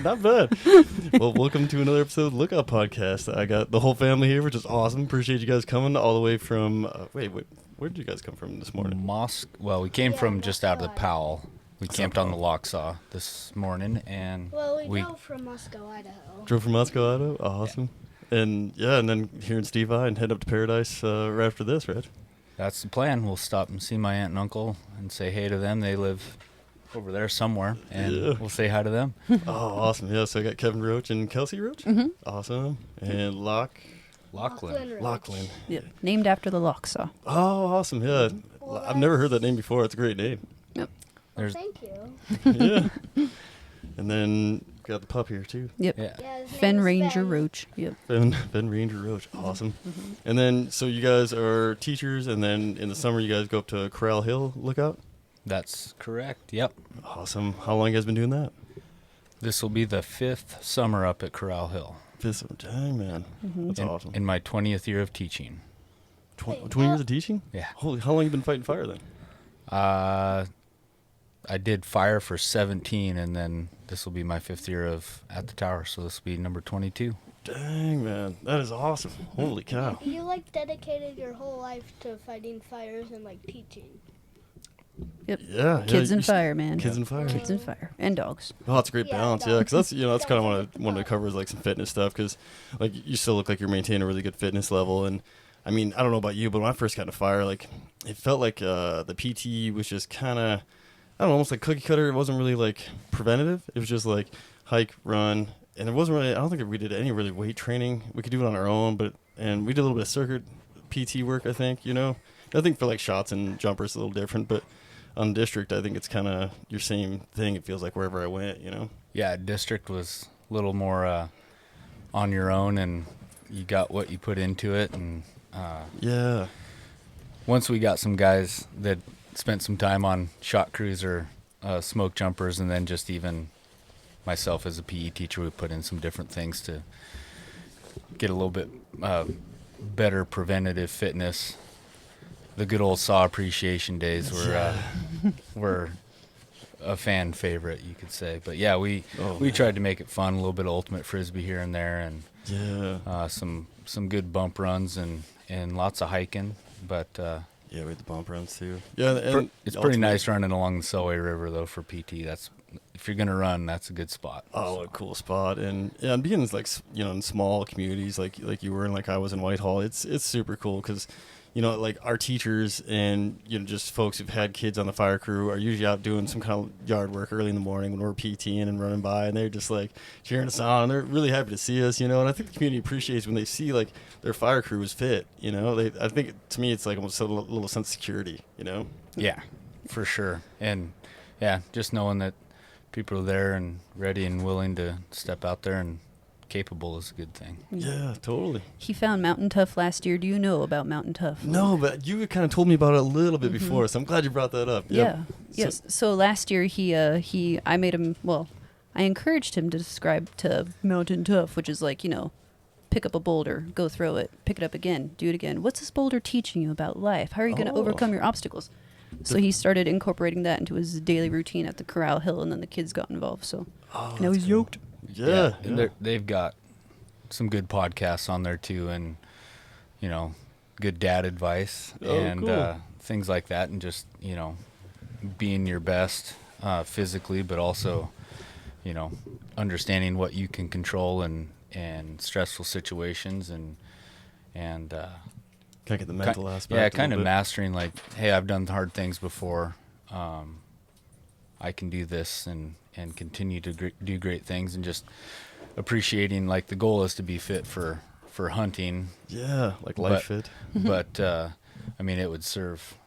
Not bad. Well, welcome to another episode of Lookout Podcast. I got the whole family here, which is awesome. Appreciate you guys coming all the way from. Wait, where did you guys come from this morning? Well, we came from just out of the Moscow, Powell. We camped on the Locksaw this morning, and we drove from Moscow, Idaho. Drove from Moscow, Idaho. Awesome. Yeah. And then here in Steve and head up to Paradise right after this, right? That's the plan. We'll stop and see my aunt and uncle and say hey to them. They live over there somewhere, and we'll say hi to them. Oh, awesome. Yeah, so I got Kevin Roach and Kelsey Roach. Mm-hmm. Awesome. And Lockland. Lockland. Yep. Named after the Locksaw. Oh, awesome. Yeah. Well, I've never heard that name before. It's a great name. Yep. Thank you. Yeah. And then got the pup here, too. Yep. Yeah. Yeah, his name Fen is Ranger Fen. Roach. Yep. Ben Ranger Roach. Awesome. And then, so you guys are teachers, and then in the summer you guys go up to Corrall Hill Lookout? That's correct. Yep. Awesome. How long you guys been doing that? This will be the 5th summer up at Corrall Hill. Dang, man. That's awesome. In my 20th year of teaching. 20 years of teaching? Yeah. Holy, how long you been fighting fire then? I did fire for 17, and then this will be my 5th year at the tower, so this will be number 22. Dang, man. That is awesome. Holy cow. You dedicated your whole life to fighting fires and teaching. Yep. Yeah. Kids and fire, man. Kids and fire. Kids and fire. And dogs. Oh, that's a great Yeah, balance, yeah. Because that's kind of what I wanted to cover is some fitness stuff. Because you still look like you're maintaining a really good fitness level. And I mean, I don't know about you, but when I first got into fire, it felt like the PT was just kind of, I don't know, almost like cookie cutter. It wasn't really preventative. It was just hike, run, and it wasn't really. I don't think we did any really weight training. We could do it on our own, and we did a little bit of circuit PT work. I think I think for shots and jumpers, a little different, but on district, I think it's kind of your same thing. It feels like wherever I went, Yeah, district was a little more on your own, and you got what you put into it. And yeah. Once we got some guys that spent some time on shot crews or smoke jumpers, and then just even myself as a PE teacher, we put in some different things to get a little bit better preventative fitness. The good old saw appreciation days were a fan favorite, you could say. But yeah, we tried to make it fun, a little bit of ultimate frisbee here and there, and some good bump runs and lots of hiking. But yeah, we had the bump runs too. Yeah, and it's pretty nice running along the Selway River though for PT. If you're gonna run, that's a good spot. Oh, what a cool spot! And yeah, and being in small communities like you were in, I was in Whitehall, it's super cool because our teachers and just folks who've had kids on the fire crew are usually out doing some kind of yard work early in the morning when we're PTing and running by, and they're just cheering us on, and they're really happy to see us, and I think the community appreciates when they see their fire crew is fit, I think to me it's almost a little sense of security, Yeah, for sure. And yeah, just knowing that people are there and ready and willing to step out there and capable is a good thing. Yeah, totally. He found Mountain Tough last year. Do you know about Mountain Tough? No, but you kind of told me about it a little bit before, so I'm glad you brought that up. Yep. Yeah. Yes. So last year I made him, I encouraged him to describe to Mountain Tough, which is pick up a boulder, go throw it, pick it up again, do it again. What's this boulder teaching you about life? How are you going to overcome your obstacles? So he started incorporating that into his daily routine at the Corral Hill, and then the kids got involved. So now he's yoked. Yeah. And they've got some good podcasts on there too, and good dad advice and cool. Things like that, and just being your best physically, but also understanding what you can control and stressful situations and kind of get the mental aspect. Yeah, kind of mastering hey, I've done hard things before. I can do this and continue to do great things, and just appreciating the goal is to be fit for hunting. Yeah, life fit. But I mean, it would serve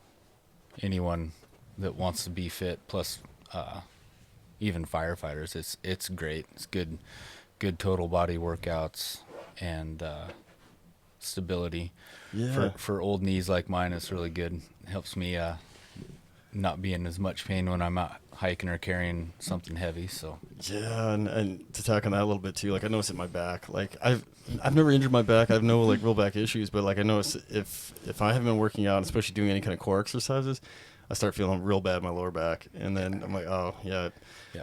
anyone that wants to be fit. Plus, even firefighters. It's great. It's good total body workouts and stability. Yeah. For old knees like mine, it's really good. It helps me not be in as much pain when I'm out hiking or carrying something heavy. So yeah, and to talk on that a little bit too, I notice in my back, I've never injured my back. I have no real back issues, but I notice if I haven't been working out, especially doing any kind of core exercises, I start feeling real bad in my lower back, and then I'm like, oh yeah,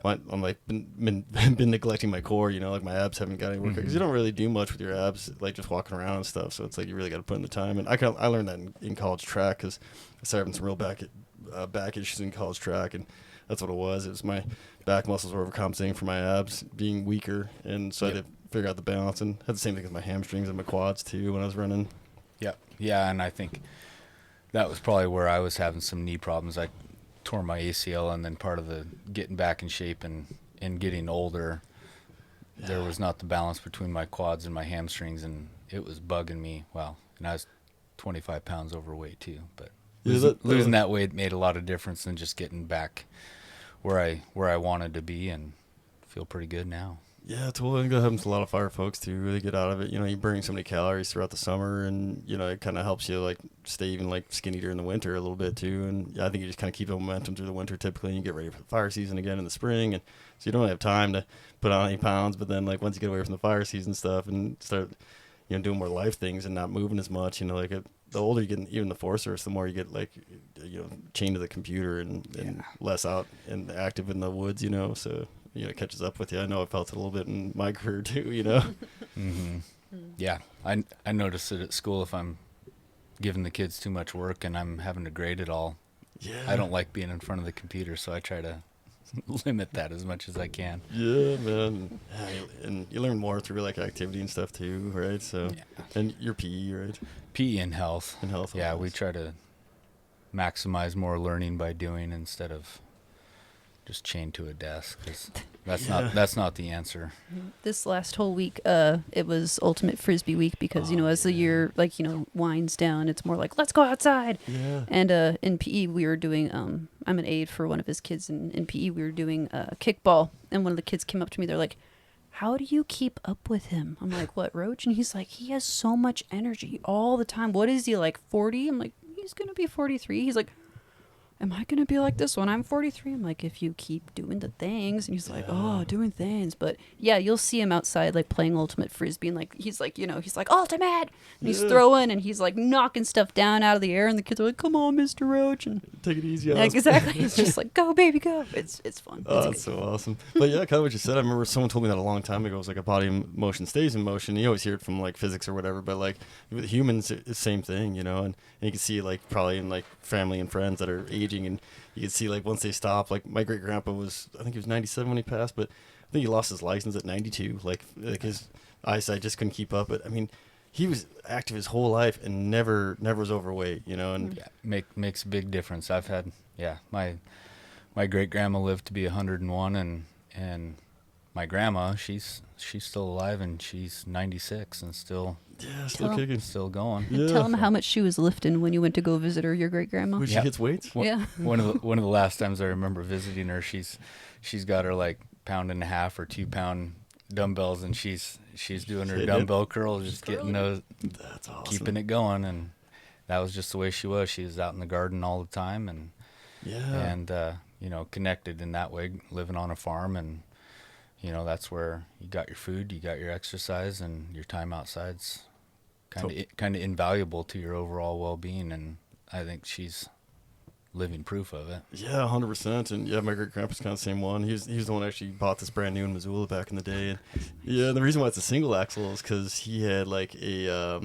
I'm like been neglecting my core, like my abs haven't got any work because you don't really do much with your abs, like just walking around and stuff. So it's like you really got to put in the time. And I learned that in college track because I started having some real back issues in college track, and that's what it was. It was my back muscles were overcompensating for my abs being weaker, and so I had to figure out the balance. And had the same thing with my hamstrings and my quads too when I was running. Yeah, and I think that was probably where I was having some knee problems. I tore my ACL, and then part of the getting back in shape and getting older, there was not the balance between my quads and my hamstrings, and it was bugging me. Well, and I was 25 pounds overweight too, but losing that weight made a lot of difference than just getting back where I wanted to be, and feel pretty good now. Yeah, totally. That happens to a lot of fire folks too. Really get out of it. You burn so many calories throughout the summer, and it kind of helps you like stay even like skinny during the winter a little bit too. And I think you just kind of keep the momentum through the winter typically, and you get ready for the fire season again in the spring. And so you don't have time to put on any pounds. But then like once you get away from the fire season stuff and start doing more life things and not moving as much, the older you get, even the Forest Service, the more you get like chained to the computer and less out and active in the woods. So. It catches up with you. I know I felt it a little bit in my career too, Mm-hmm. Yeah, I notice it at school if I'm giving the kids too much work and I'm having to grade it all. Yeah. I don't like being in front of the computer, so I try to limit that as much as I can. Yeah, man. And you learn more through like activity and stuff too, right? So, and your PE, right? PE and health. And health. Yeah, we try to maximize more learning by doing instead of just chained to a desk, because that's not the answer. This last whole week, it was Ultimate Frisbee week because as the year winds down, it's more like let's go outside. Yeah. And in PE we were doing I'm an aide for one of his kids in PE. We were doing kickball, and one of the kids came up to me. They're like, "How do you keep up with him?" I'm like, "What, Roach?" And he's like, "He has so much energy all the time. What is he, like 40?" I'm like, "He's gonna be 43." He's like, "Am I going to be like this when I'm 43? I'm like, "If you keep doing the things." And he's like, "Oh, doing things." But yeah, you'll see him outside like playing Ultimate Frisbee, and like he's like, he's like Ultimate, and he's throwing, and he's like knocking stuff down out of the air, and the kids are like, "Come on, Mr. Roach," and take it easy. Yeah, exactly. He's just like, "Go, baby, go." It's fun. Oh, that's so awesome. But yeah, kind of what you said. I remember someone told me that a long time ago. It was like a body in motion stays in motion. You always hear it from like physics or whatever, but like with humans, it's the same thing, and you can see like probably in like family and friends that are aging, and you can see like once they stop, like my great grandpa I think he was 97 when he passed, but I think he lost his license at 92. Like his eyesight just couldn't keep up. But I mean, he was active his whole life and never was overweight, and makes a big difference. I've had my great grandma lived to be 101, and my grandma, she's still alive, and she's 96 and still kicking, still going. Yeah. Tell him how much she was lifting when you went to go visit her, your great grandma. When she hits weights. One of the last times I remember visiting her, she's got her like 1.5 pound or 2 pound dumbbells, and she's doing her dumbbell curls, just getting those. That's awesome. Keeping it going, and that was just the way she was. She was out in the garden all the time, and connected in that way, living on a farm, and that's where you got your food, you got your exercise, and your time outside's kind of invaluable to your overall well-being, and I think she's living proof of it. Yeah, 100%. And yeah, my great grandpa's kind of the same one. He was the one who actually bought this brand new in Missoula back in the day. And yeah, the reason why it's a single axle is because he had like a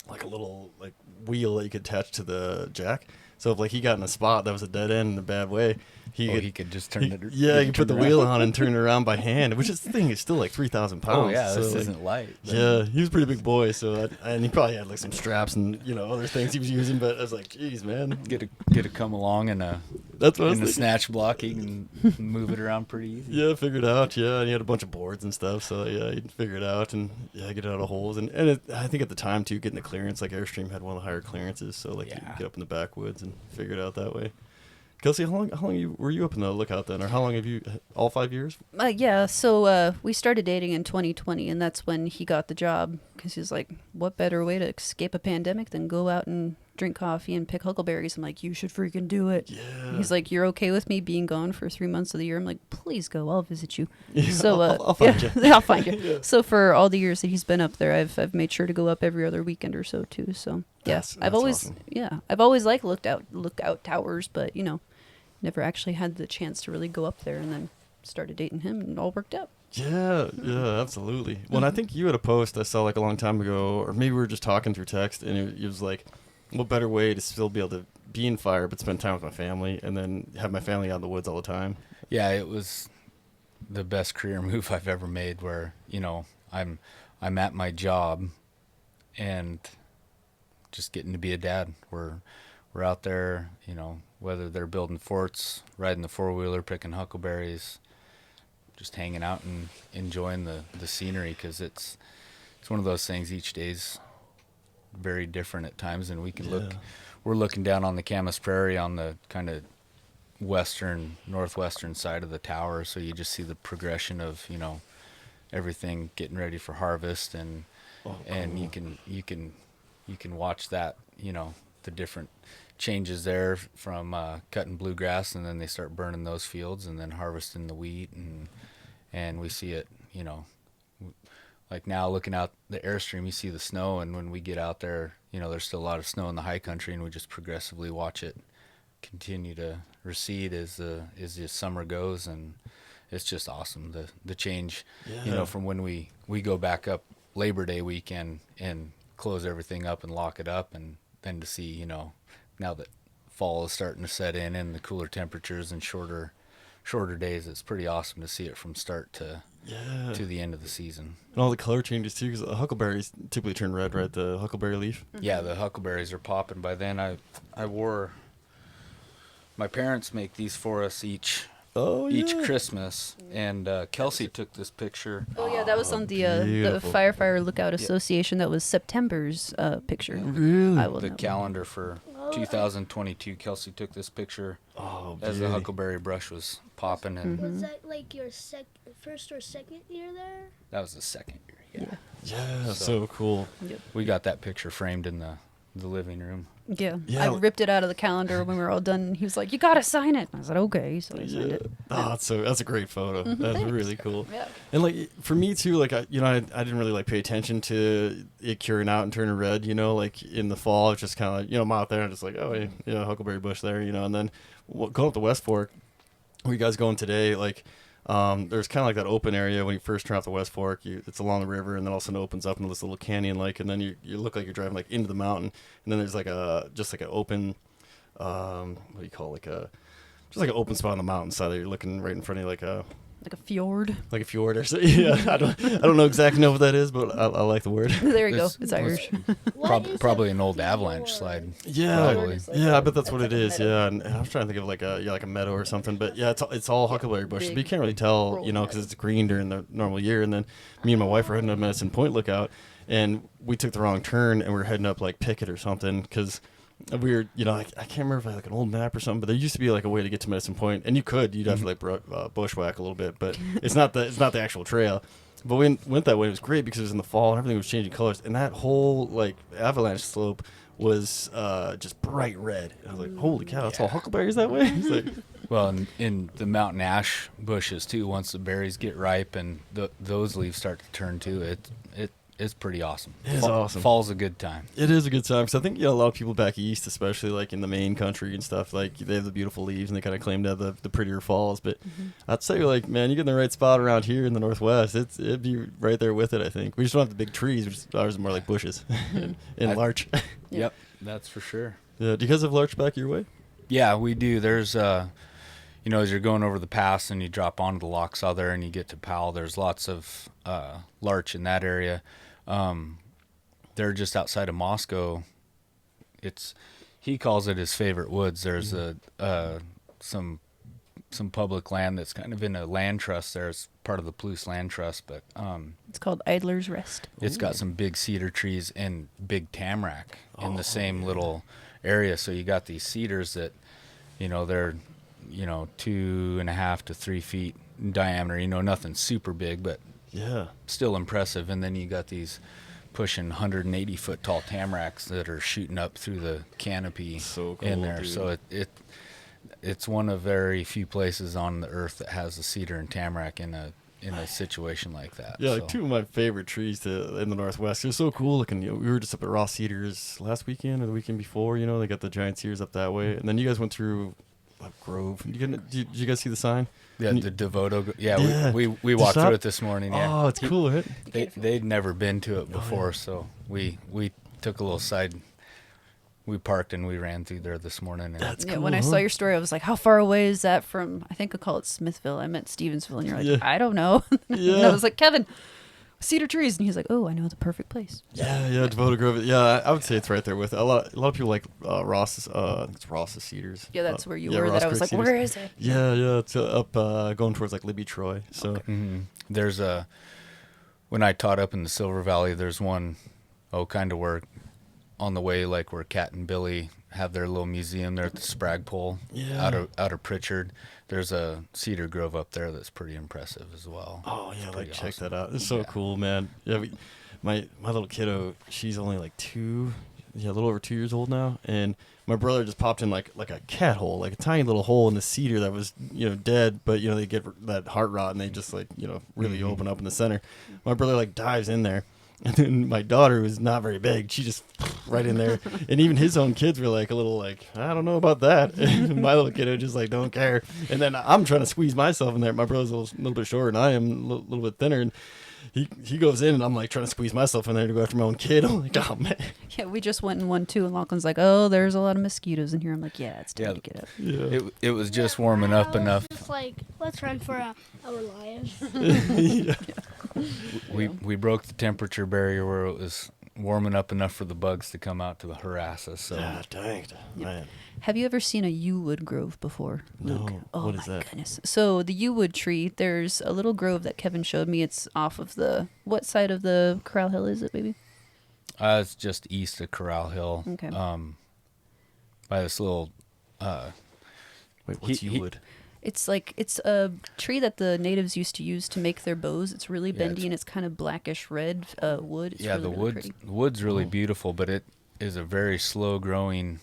little like wheel that you could attach to the jack. So if like he got in a spot that was a dead end in a bad way, he could just turn it. Yeah, he could put the wheel on and turn it around by hand, which is the thing is still like 3,000 pounds. Oh yeah, so this isn't light. Yeah, he was a pretty big boy. So and he probably had like some straps and other things he was using. But I was like, geez, man, get to come along in a snatch block. He can move it around pretty easy. Yeah, figured out. Yeah, and he had a bunch of boards and stuff. So yeah, he'd figure it out and get it out of holes. And I think at the time too, getting the clearance, like Airstream had one of the higher clearances. So like you could get up in the backwoods and figure it out that way. Kelsey, how long were you up in the Lookout then, or how long have you? All 5 years? Yeah. So we started dating in 2020, and that's when he got the job because he was like, "What better way to escape a pandemic than go out and drink coffee and pick huckleberries. I'm like, you should freaking do it. Yeah. He's like, you're okay with me being gone for 3 months of the year? I'm like, please go. I'll visit you. Yeah, So I'll find you. I'll find you. So for all the years that he's been up there, I've made sure to go up every other weekend or so too. So yes, That's I've always awesome. I've always liked lookout towers, but never actually had the chance to really go up there. And then started dating him, and it all worked out. Yeah, absolutely. Well, and I think you had a post I saw like a long time ago, or maybe we were just talking through text, and it was like, what better way to still be able to be in fire but spend time with my family and then have my family out in the woods all the time? Yeah, it was the best career move I've ever made, where I'm at my job and just getting to be a dad. We're out there, whether they're building forts, riding the 4-wheeler, picking huckleberries, just hanging out and enjoying the scenery, because it's one of those things. Each day's very different at times, and we're looking down on the Camas Prairie on the kind of northwestern side of the tower, so you just see the progression of everything getting ready for harvest, and cool. you can watch that, the different changes there from cutting bluegrass, and then they start burning those fields and then harvesting the wheat, and we see it, like now looking out the airstream, you see the snow, and when we get out there, there's still a lot of snow in the high country, and we just progressively watch it continue to recede as the summer goes, and it's just awesome, the change, from when we go back up Labor Day weekend and close everything up and lock it up, and then to see, now that fall is starting to set in and the cooler temperatures and shorter days, it's pretty awesome to see it from start to the end of the season. And all the color changes too, because the huckleberries typically turn red, right? The huckleberry leaf. Yeah, the huckleberries are popping by then. I wore, my parents make these for us each Christmas, and Kelsey took this picture. Oh yeah, that was on the beautiful. Firefighter Lookout Association. That was September's picture. Really? I will The know. calendar for 2022. Kelsey took this picture as the huckleberry brush was popping, and Was that like your first or second year there? that was the second year. Yeah, so cool. Yep. We got that picture framed in the living room. Yeah. Yeah. I ripped it out of the calendar when we were all done, and he was like, "You gotta sign it." I said, "Okay," so I signed it. Oh, that's a great photo. That's really cool. Yeah. And like for me too, like I didn't really like pay attention to it curing out and turning red. Like in the fall, it's just kind of I'm out there and just like, oh, yeah, huckleberry bush there, and then going up the West Fork, where you guys going today, like. There's kind of like that open area when you first turn off the West Fork. It's along the river, and then all of a sudden it opens up into this little canyon, and then you look like you're driving like into the mountain, and then there's like just like an open, what do you call it, just like an open spot on the mountainside that you're looking right in front of you, like a fjord. fjord or something. Yeah, I don't know exactly know what that is, but I like the word. There you go. It's- It's Irish. What is Probably a an old fjord? avalanche slide. Yeah, Probably. yeah, I bet that's what That's it like a is. meadow. Yeah, and I was trying to think of like a meadow or something, but yeah, it's all huckleberry bushes. But you can't really tell, rolling because it's green during the normal year. And then me and my wife were heading up Medicine Point Lookout, and we took the wrong turn, and we were heading up like Pickett or something, because we were, I can't remember if I had like an old map or something, but there used to be like a way to get to Medicine Point, and you'd have to like bushwhack a little bit, but it's not the actual trail. But we went that way. It was great because it was in the fall and everything was changing colors, and that whole like avalanche slope was just bright red. And I was like, holy cow, that's all huckleberries that way. It's like, Well, in the mountain ash bushes too, once the berries get ripe and those leaves start to turn too, it's pretty awesome. It is awesome. Fall's a good time. it is a good time, because I think a lot of people back east, especially like in the Maine country and stuff, like they have the beautiful leaves and they kind of claim to have the prettier falls. But I'd say like, man, you get in the right spot around here in the Northwest, it'd be right there with it. I think we just don't have the big trees. Ours are more like bushes and larch. Yep, that's for sure. Yeah, do you guys have larch back your way? Yeah, we do. There's as you're going over the pass and you drop onto the Locksaw there and you get to Powell, there's lots of larch in that area. They're just outside of Moscow. He calls it his favorite woods. There's some public land that's kind of in a land trust there. It's part of the Palouse Land Trust, but It's called Idler's Rest. it's got some big cedar trees and big tamarack in the same little area. So you got these cedars that, they're 2.5 to 3 feet in diameter. Nothing super big, but Yeah. still impressive. And then you got these pushing 180 foot tall tamaracks that are shooting up through the canopy So cool, in there. dude. So it's one of very few places on the earth that has a cedar and tamarack in a situation like that. Yeah, so. like two of my favorite trees in the Northwest. They're so cool looking. We were just up at Ross Cedars last weekend or the weekend before. They got the giant cedars up that way, and then you guys went through Grove. Did you guys see the sign? Yeah, the Devoto. Yeah, Yeah. we walked through it this morning. Yeah. Oh, it's cool, right? They'd never been to it before, so we took a little side. We parked and we ran through there this morning. And That's Yeah, cool. when I saw your story, I was like, how far away is that from, I think I call it Smithville. I meant Stevensville. And you're like, Yeah. I don't know. And Yeah. I was like, Kevin, cedar trees. And he's like, oh, I know the perfect place. Yeah, Devoto Grove. Yeah, I would say it's right there with a lot of people like Ross's. It's Ross's Cedars. Yeah, that's where you yeah, were. Ross That I was Creek like, Cedars. where is it? Yeah, it's up going towards like Libby Troy. So there's when I taught up in the Silver Valley, there's one, kind of where on the way, like where Cat and Billy have their little museum there at the Sprag Pole Yeah. out of Pritchard. There's a cedar grove up there that's pretty impressive as well. Oh yeah, pretty check awesome. that out. It's so cool, man. Yeah, my little kiddo, she's only like 2, a little over 2 years old now, and my brother just popped in like a cat hole, like a tiny little hole in the cedar that was dead, but they get that heart rot and they just really open up in the center. My brother like dives in there. And then my daughter, who's not very big, she just right in there. And even his own kids were like a little like, I don't know about that. And my little kiddo just like don't care. And then I'm trying to squeeze myself in there. My brother's a little bit shorter than I am, a little bit thinner. And he goes in and I'm like trying to squeeze myself in there to go after my own kid. I'm like, oh man. Yeah, we just went in one too. And Lachlan's like, oh, there's a lot of mosquitoes in here. I'm like, yeah, it's time to get up. Yeah. It was just warming up enough. Just like, let's run for our lives. Yeah. We broke the temperature barrier where it was warming up enough for the bugs to come out to harass us. So Ah, dang it, man. Have you ever seen a yew wood grove before, Luke? No. Oh What my is that? goodness. So the yew wood tree, there's a little grove that Kevin showed me. It's off of what side of the Corrall Hill is it, baby? it's just east of Corral Hill. Okay. By this little. Wait, what's He- yew wood? It's a tree that the natives used to use to make their bows. It's really bendy it's- and it's kind of blackish red wood. It's Yeah, really, the really wood's pretty. wood's really beautiful, but it is a very slow growing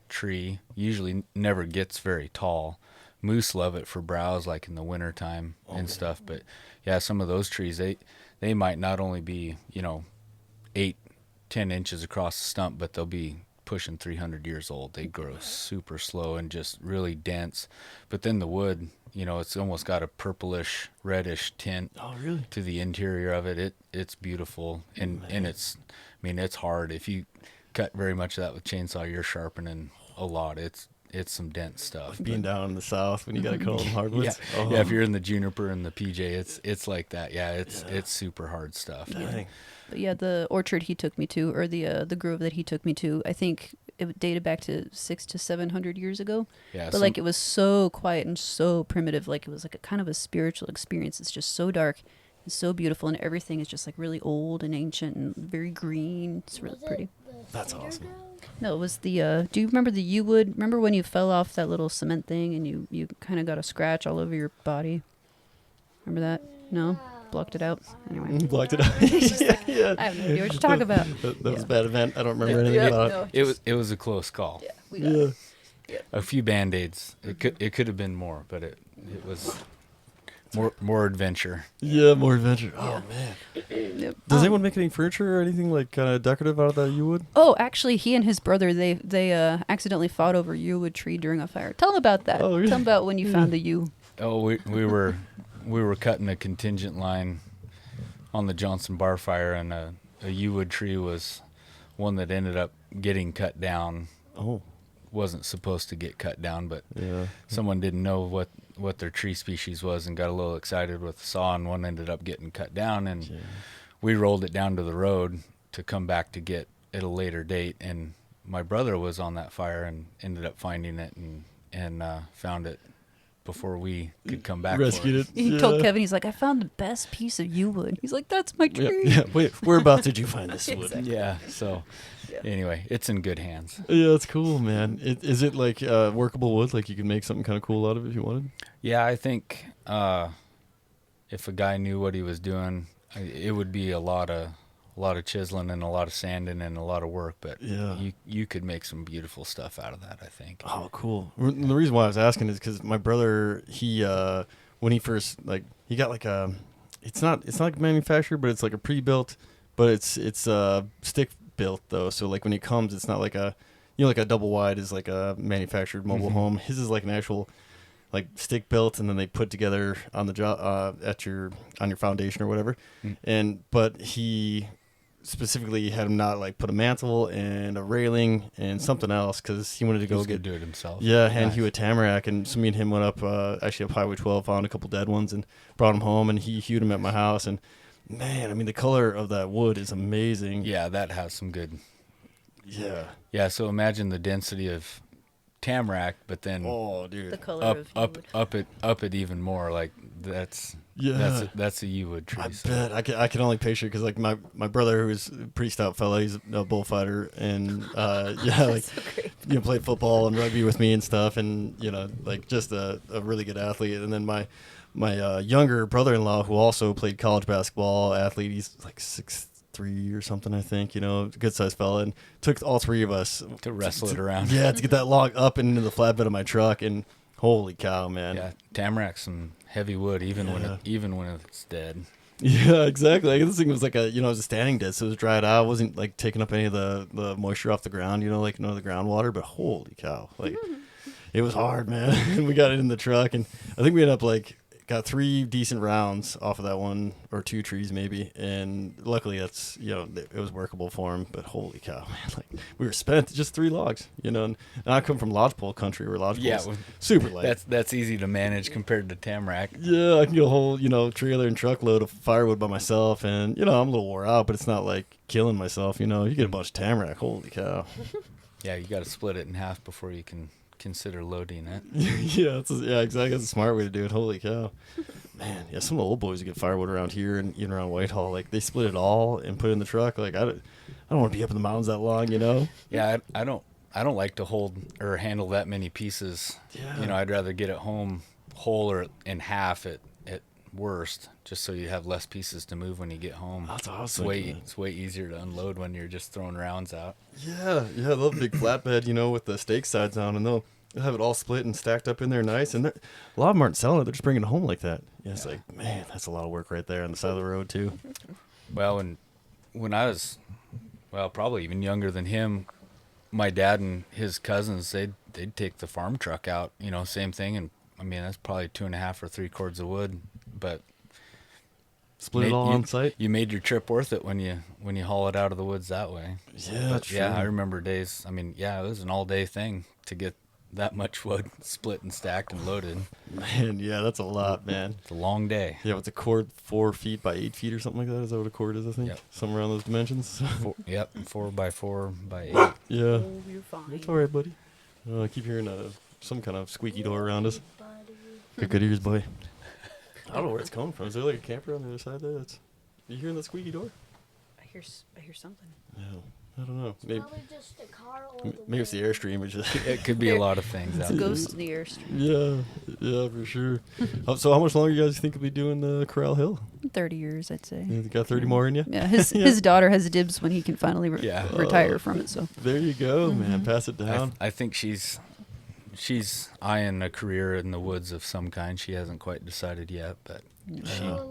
tree. Usually never gets very tall. Moose love it for browse, like in the wintertime and stuff. But yeah, some of those trees they might not only be 8-10 inches across the stump, but they'll be pushing 300 years old. They grow super slow and just really dense. But then the wood, it's almost got a purplish reddish tint Oh, really? to the interior of it. It's beautiful and it's hard. If you cut very much of that with chainsaw, you're sharpening a lot. It's some dense stuff. Being down in the south when you got to cut all them hardwoods. Yeah, Oh, yeah. If you're in the juniper and the PJ, it's like that. Yeah, it's super hard stuff. dang. But yeah, the orchard he took me to, or the grove that he took me to, I think it dated back to 600 to 700 years ago. Yeah, But it was so quiet and so primitive. Like it was like a kind of a spiritual experience. It's just so dark and so beautiful, and everything is just like really old and ancient and very green. It's really pretty. That's awesome. No, it was the. Do you remember the yew wood? Remember when you fell off that little cement thing and you kind of got a scratch all over your body? Remember that? No, blocked it out. Anyway, Blocked it out. yeah. I have no idea what you're talking about. That was a bad event. I don't remember anything about it. it was a close call. Yeah, we got it. A few band-aids. It could have been more, but it was more adventure. Yeah, more adventure. Oh, man. Yep. Does anyone make any furniture or anything like kind of decorative out of that yew wood? Oh, actually, he and his brother they accidentally fought over a yew wood tree during a fire. Tell him about that. Oh, really? Tell him about when you found the yew. Oh, we were cutting a contingent line on the Johnson Bar fire, and a yew wood tree was one that ended up getting cut down. Oh, Wasn't supposed to get cut down, but yeah. someone didn't know what their tree species was and got a little excited with the saw, and one ended up getting cut down, and we rolled it down to the road to come back to get at a later date. And my brother was on that fire and ended up finding it and found it before we could come back. Rescued for it. He told Kevin, he's like, I found the best piece of yew wood. He's like, that's my Yeah, tree. yeah. Wait, whereabouts did you find this wood? Exactly. Yeah. So anyway, it's in good hands. Yeah, that's cool, man. Is it like workable wood? Like you can make something kind of cool out of it if you wanted? Yeah, I think if a guy knew what he was doing, it would be a lot of lot of chiseling and a lot of sanding and a lot of work, but Yeah. you could make some beautiful stuff out of that, I think. Oh, cool. The reason why I was asking is because my brother, he when he first he got it's not like manufactured, but it's like a pre-built, but it's stick built though. So like when he comes, it's not like a like a double wide is like a manufactured mobile home. His is like an actual like stick built, and then they put together on the job on your foundation or whatever. But he specifically had him not like put a mantle and a railing and something else because he wanted to go do it himself. Yeah, hand hew a tamarack, and so me and him went up actually up Highway 12, found a couple dead ones and brought them home, and he hewed them at my house. And man, I mean the color of that wood is amazing. Yeah, that has some good. Yeah. So imagine the density of tamarack, but then Oh, dude. The color up it even more. Like that's a yew wood tree. I bet I can only picture because like my brother, who's a pretty stout fella, he's a bullfighter, and played football and rugby with me and stuff, and like just a really good athlete. And then my younger brother-in-law, who also played college basketball athlete, he's like 6'3" or something, I think, good sized fella, and took all three of us to wrestle it around. Yeah, to get that log up and into the flatbed of my truck, and holy cow, man. Yeah, tamarack's some heavy wood, even when it's dead. Yeah, exactly. Like, this thing was like it was a standing dead, so it was dried out. It wasn't like taking up any of the moisture off the ground, the groundwater, but holy cow. Like, it was hard, man. And we got it in the truck, and I think we ended up got 3 decent rounds off of that one, or 2 trees maybe, and luckily that's it was workable for him. But holy cow, man, like we were spent just 3 logs, and I come from lodgepole country where lodgepole is super light. That's easy to manage compared to tamarack. Yeah, I can get a whole trailer and truckload of firewood by myself, and I'm a little wore out, but it's not like killing myself. You get a bunch of tamarack, holy cow. Yeah, you got to split it in half before you can consider loading it. Yeah, exactly. That's a smart way to do it. Holy cow, man. Yeah, some of the old boys who get firewood around here and even around Whitehall, like they split it all and put it in the truck. Like I don't want to be up in the mountains that long, Yeah, I don't like to hold or handle that many pieces. Yeah. I'd rather get it home whole or in half at worst, just so you have less pieces to move when you get home. That's awesome. It's way easier to unload when you're just throwing rounds out. Yeah, I love a big flatbed, with the stake sides on, and they'll have it all split and stacked up in there nice. And a lot of them aren't selling it; they're just bringing it home like that. Yeah, it's like, man, that's a lot of work right there on the side of the road too. Well, and when I was, probably even younger than him, my dad and his cousins, they'd take the farm truck out, same thing, and I mean that's probably 2.5 or 3 cords of wood, but split it all on site. You made your trip worth it when you haul it out of the woods that way. Yeah, that's true. I remember days. I mean, it was an all day thing to get that much wood split and stacked and loaded. Man, yeah, that's a lot, man. It's a long day. Yeah, what's a cord 4 feet by 8 feet or something like that? Is that what a cord is? I think. Yep. Somewhere around those dimensions. 4 by 4 by 8. Yeah. Oh, you're fine. It's all right, buddy. I keep hearing some kind of squeaky door around us. Got good ears, boy. I don't know where it's coming from. Is there like a camper on the other side there? You hearing that squeaky door? I hear something. Yeah, I don't know. Maybe Probably just a car all the maybe it's the Airstream. Which is It could be a lot of things It's out a there. ghost in the airstream. yeah, for sure. So how much longer you guys think you'll be doing the Corrall Hill? 30 years, I'd say. You got 30 more in you? Yeah, his daughter has dibs when he can finally retire from it. So There you go, man. Pass it down. I think she's eyeing a career in the woods of some kind. She hasn't quite decided yet, but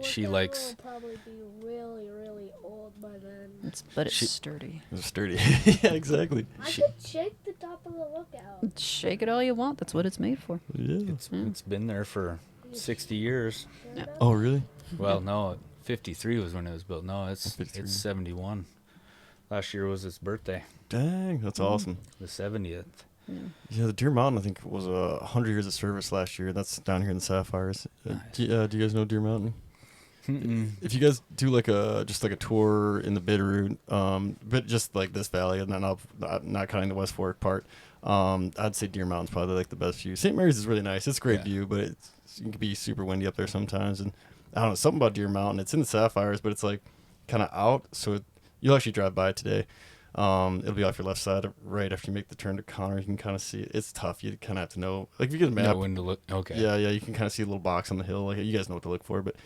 she likes. Will probably be really, really old by then. It's sturdy. It's sturdy. Yeah, exactly. I could shake the top of the lookout. Shake it all you want. That's what it's made for. Yeah. It's been there for 60 years. Yeah. Oh, really? Well, no, 53 was when it was built. No, it's 53. 71. Last year was its birthday, Dang, that's awesome. the 70th. Yeah, the Deer Mountain, I think, was 100 years of service last year. That's down here in the Sapphires. Nice. Do you guys know Deer Mountain? Mm-mm. If you guys do like a tour in the Bitterroot, but just like this valley, and not counting the West Fork part, I'd say Deer Mountain's probably like the best view. St. Mary's is really nice. It's a great view, but it can be super windy up there sometimes. And I don't know, something about Deer Mountain. It's in the Sapphires, but it's like kind of out. So you'll actually drive by it today. It'll be off your left side right after you make the turn to Connor. You can kind of see it. It's tough. You kind of have to know, like if you get a map. Know when to look. Okay. Yeah, you can kind of see a little box on the hill. Like you guys know what to look for, but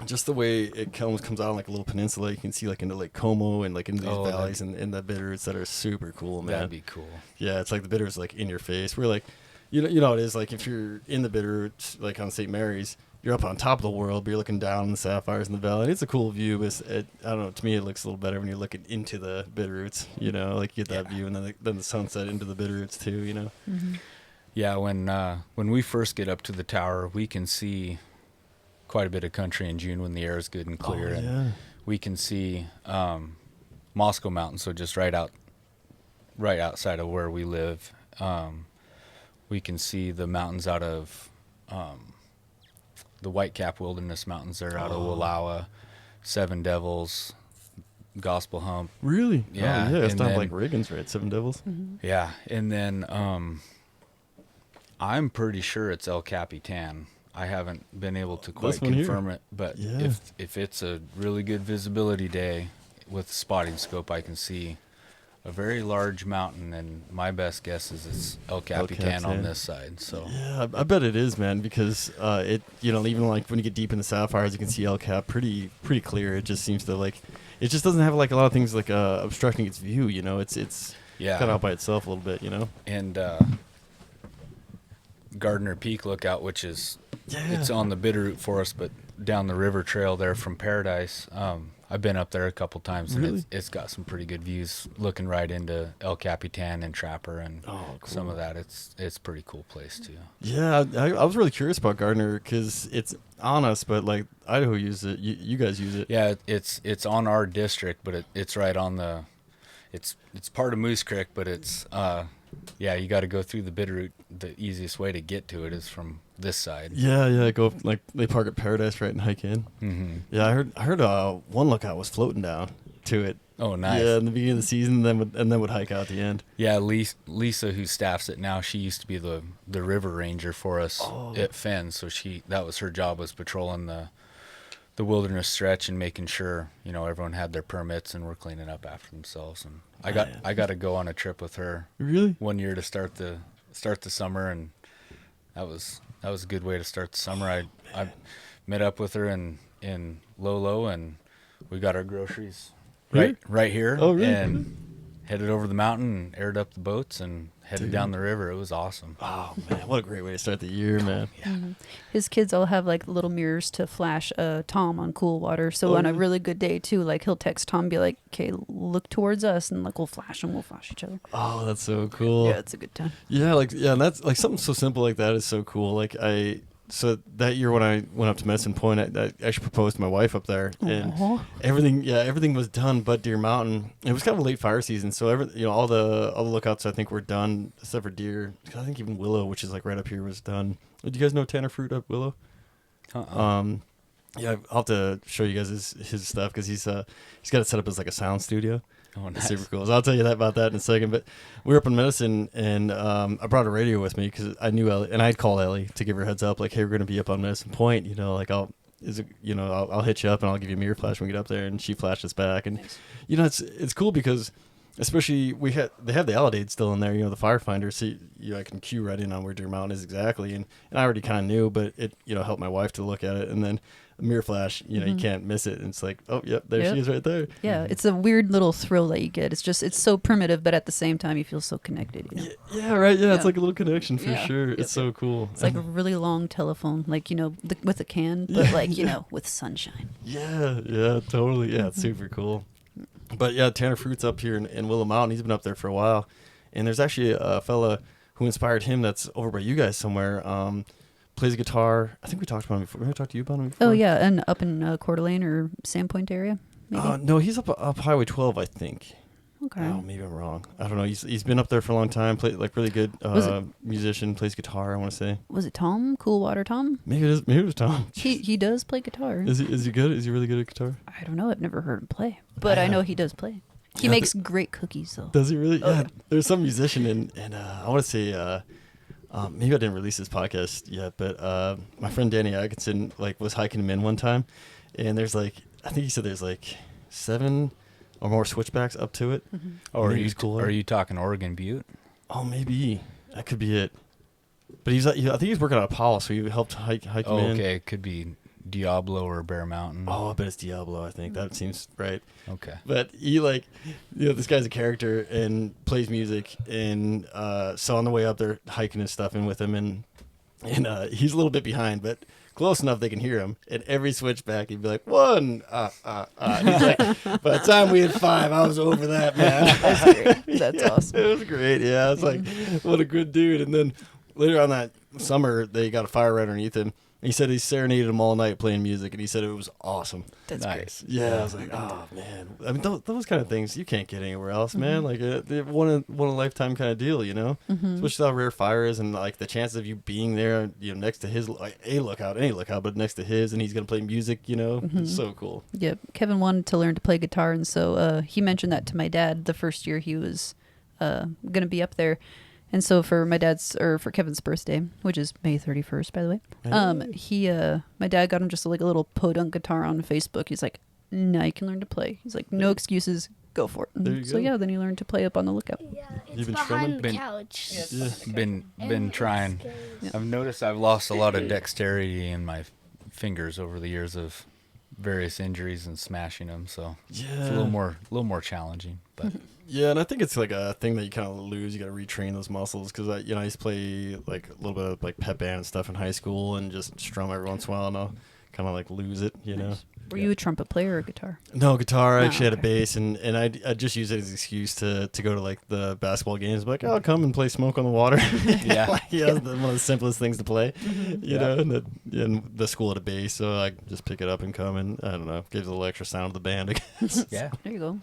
just the way it comes out on like a little peninsula, you can see like into Lake Como and like into these valleys and the Bitterroots that are super cool, man. That'd be cool. Yeah, it's like the Bitterroots like in your face. We're like, you know how it is. Like if you're in the Bitterroots, like on St. Mary's, you're up on top of the world, but you're looking down on the sapphires in the valley. And it's a cool view, but I don't know. To me, it looks a little better when you're looking into the Bitterroots. You know, like you get that view, and then the sunset into the Bitterroots too. You know. Mm-hmm. Yeah, when we first get up to the tower, we can see quite a bit of country in June when the air is good and clear. Oh, yeah. And we can see Moscow Mountain, so just right outside of where we live. We can see the mountains out of the Whitecap Wilderness Mountains. They're out of Wallowa, Seven Devils, Gospel Hump. Really? Yeah. Oh, yeah. It's and not then- like Reagan's, right? Seven Devils. Mm-hmm. Yeah, and then I'm pretty sure it's El Capitan. I haven't been able to quite This one here. confirm it, but Yeah. if it's a really good visibility day with the spotting scope, I can see a very large mountain, and my best guess is it's El Capitan on this side. So Yeah, I bet it is, man, because it, even like when you get deep in the sapphires, you can see El Cap pretty clear. It just seems to like, it just doesn't have like a lot of things like obstructing its view. You know, it's yeah, cut out by itself a little bit. You know. and Gardner Peak Lookout, which is Yeah. it's on the Bitterroot Forest, but down the river trail there from Paradise. I've been up there a couple times, and Really? it's got some pretty good views, looking right into El Capitan and Trapper and Oh, cool. some of that. It's a pretty cool place too. Yeah, I was really curious about Gardner because it's on us, but like Idaho uses it. You guys use it. Yeah, it's on our district, but it's right on the, it's part of Moose Creek, but it's yeah, you got to go through the Bitterroot. The easiest way to get to it is from this side. Yeah, go like they park at Paradise, right, and hike in. Mm-hmm. Yeah, I heard one lookout was floating down to it. Oh, nice. Yeah, in the beginning of the season, and then would hike out at the end. Yeah, Lisa, who staffs it now, she used to be the river ranger for us at Fenn. So that was her job, was patrolling the wilderness stretch and making sure everyone had their permits and were cleaning up after themselves. And I got to go on a trip with her Really? one year to start the summer, and that was a good way to start the summer. I met up with her in Lolo, and we got our groceries right here. Oh, really? And headed over the mountain and aired up the boats and headed down the river. It was awesome. Oh man, what a great way to start the year, man. Mm-hmm. His kids all have like little mirrors to flash Tom on cool water. So on a really good day too, like he'll text Tom, be like, "Okay, look towards us," and like we'll flash each other. Oh, that's so cool. Yeah, it's a good time. Yeah, and that's like something so simple like that is so cool. So that year when I went up to Medicine Point, I actually proposed to my wife up there, and Aw. everything was done but Deer Mountain. It was kind of a late fire season, so all the lookouts I think were done except for Deer. I think even Willow, which is like right up here, was done. Do you guys know Tanner Fruit up Willow? Yeah, I'll have to show you guys his stuff because he's got it set up as like a sound studio. Oh, It's nice. super cool. So I'll tell you about that in a second. But we were up in Medicine, and I brought a radio with me because I knew Ellie, and I'd call Ellie to give her a heads up, like, "Hey, we're going to be up on Medicine Point. I'll hit you up and I'll give you a mirror flash when we get up there." And she flashed us back, and it's cool because especially they have the Alidade still in there, the firefinder, so I can cue right in on where Deer Mountain is exactly, and I already kind of knew, but it helped my wife to look at it, and then a mirror flash, you can't miss it, and it's like, oh yep, there she is right there. Yeah, it's a weird little thrill that you get. It's so primitive, but at the same time you feel so connected. Yeah, right. Yeah, it's Yeah. like a little connection for Yeah. sure. Yep, It's so cool. It's like a really long telephone, like with a can, but with sunshine. Yeah, totally. Yeah, it's super cool. But yeah, Tanner Fruit's up here in Willow Mountain. He's been up there for a while, and there's actually a fella who inspired him that's over by you guys somewhere. Plays guitar. I think we talked about him before. Have I talked to you about him before? Oh yeah, and up in Coeur d'Alene or Sandpoint area, maybe. No, he's up Highway 12, I think. Okay. Oh, maybe I'm wrong. I don't know. He's been up there for a long time. Played like really good musician. Plays guitar. I want to say. Was it Tom? Cool Water Tom? Maybe it was Tom. He does play guitar. Is he good? Is he really good at guitar? I don't know. I've never heard him play, but I know he does play. He Yeah, makes great cookies though. Does he really? Oh, Yeah. yeah. There's some musician and I want to say maybe I didn't release this podcast yet, but my friend Danny Atkinson was hiking him in one time, and there's I think he said there's 7 or more switchbacks up to it. Mm-hmm. Oh, Maybe are you talking Oregon Butte? Oh, maybe that could be it. But I think he's working on Apollo, so he helped hike him in. Okay, could be Diablo or Bear Mountain. Oh, I bet it's Diablo. I think that seems right. Okay. But he this guy's a character and plays music, and so on the way up they're hiking and stuff in with him, and he's a little bit behind, but close enough they can hear him. And every switchback he'd be like 1. And he's like, by the time we had 5, I was over that, man. That's great. That's awesome. It was great. Yeah, I was like, what a good dude. And then later on that summer, they got a fire right underneath him. He said he serenaded him all night playing music, and he said it was awesome. That's Nice. great. Yeah, I was like, oh man. I mean, those kind of things you can't get anywhere else, man. Like they're one in a lifetime kind of deal, you know. Especially how rare fire is, and like the chances of you being there, next to his any lookout, but next to his, and he's gonna play music, It's so cool. Yep. Kevin wanted to learn to play guitar, and so he mentioned that to my dad the first year he was gonna be up there. And so for for Kevin's birthday, which is May 31st, by the way, my dad got him just like a little podunk guitar on Facebook. He's like, now you can learn to play. He's like, no excuses, go for it. There you So go. yeah, then he learned to play up on the lookout. Yeah, it's You've been behind strumming? the couch. Yeah. Been trying. I've noticed I've lost a lot of dexterity in my fingers over the years of various injuries and smashing them, so Yeah. it's a little more challenging. But Yeah, and I think it's like a thing that you kind of lose. You got to retrain those muscles because I used to play like a little bit of like pep band and stuff in high school and just strum every once in a while, and I'll kind of like lose it, Nice. Were you a trumpet player or a guitar? No, guitar. I Oh, actually had a okay. bass, and I just used it as an excuse to go to like the basketball games. Like, I'll come and play Smoke on the Water. Yeah. One of the simplest things to play, you know. And the school had a bass, so I just pick it up and come, and I don't know, gives a little extra sound to the band, I guess. yeah, There you go.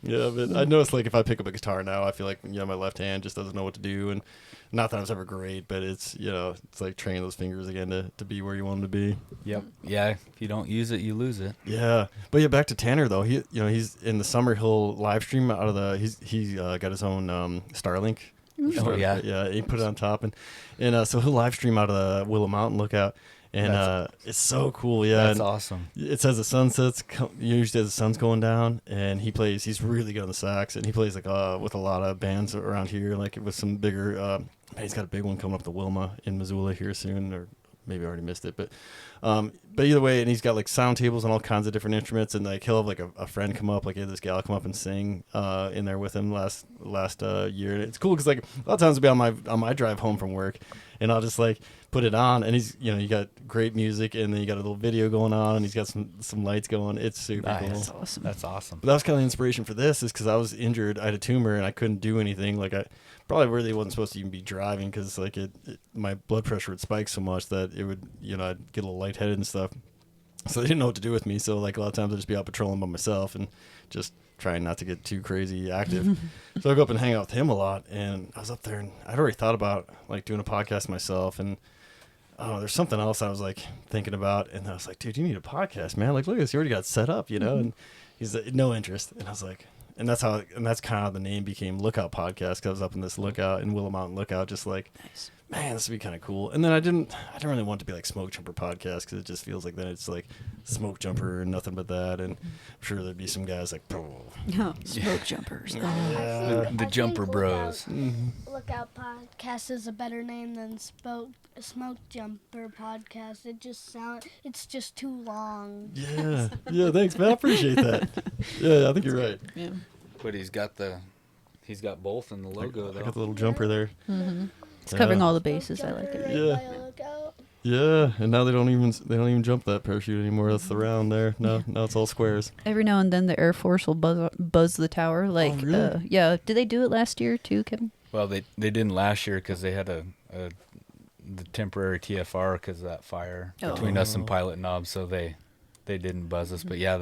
Yeah, but I noticed like if I pick up a guitar now, I feel like my left hand just doesn't know what to do, and not that I was ever great, but it's it's like training those fingers again to be where you want them to be. yep, yeah. If you don't use it, you lose it. Yeah, but yeah, back to Tanner though. He's in the summer. He'll live stream out of the. He's got his own Starlink. Oh, yeah. Yeah. He put it on top, and so he'll live stream out of the Willow Mountain lookout, and it's so cool. Yeah, That's and awesome. it says the sunset's usually as the sun's going down, and he's really good on the sax, and he plays like with a lot of bands around here, like with some bigger. He's got a big one coming up, the Wilma in Missoula here soon, or maybe I already missed it, but either way, and he's got like sound tables and all kinds of different instruments, and like he'll have like a friend come up, like he had this gal come up and sing in there with him last year. And it's cool because like a lot of times I'll be on my drive home from work, and I'll just like put it on, and he's you got great music, and then you got a little video going on, and he's got some lights going. It's super Nice. cool. That's awesome. That's awesome. But that was kind of the inspiration for this, is because I was injured. I had a tumor, and I couldn't do anything. Like I probably really wasn't supposed to even be driving because like my blood pressure would spike so much that it would I'd get a little lightheaded and stuff. So they didn't know what to do with me. So like a lot of times I'd just be out patrolling by myself and just trying not to get too crazy active. So I go up and hang out with him a lot, and I was up there, and I'd already thought about like doing a podcast myself, and there's something else I was like thinking about, and I was like, dude, you need a podcast, man. Like, look at this, you already got set up, And he's like, no interest, and I was like, and that's kind of how the name became Lookout Podcast, because I was up in this lookout in Willow Mountain Lookout, just like, Nice. man, this would be kind of cool. And then I didn't really want it to be like Smoke Jumper Podcast, because it just feels like then it's like Smoke Jumper and nothing but that, and I'm sure there'd be some guys like, Smoke jumpers. yeah. The Jumper Bros. Lookout Podcast is a better name than Smoke Jumper Podcast. It's just too long. Yeah, thanks, man. I appreciate that. Yeah, I think you're right. Yeah. But he's got both in the logo I though. got the little jumper there. It's covering all the bases. I like it. Right Yeah. by a lookout. Yeah, and now they don't even jump that parachute anymore. That's the round there. No, now it's all squares. Every now and then the Air Force will buzz the tower. Like, really? yeah. Did they do it last year too, Kevin? Well, they didn't last year because they had the temporary TFR because of that fire between us and Pilot Knob, so they didn't buzz us. But yeah,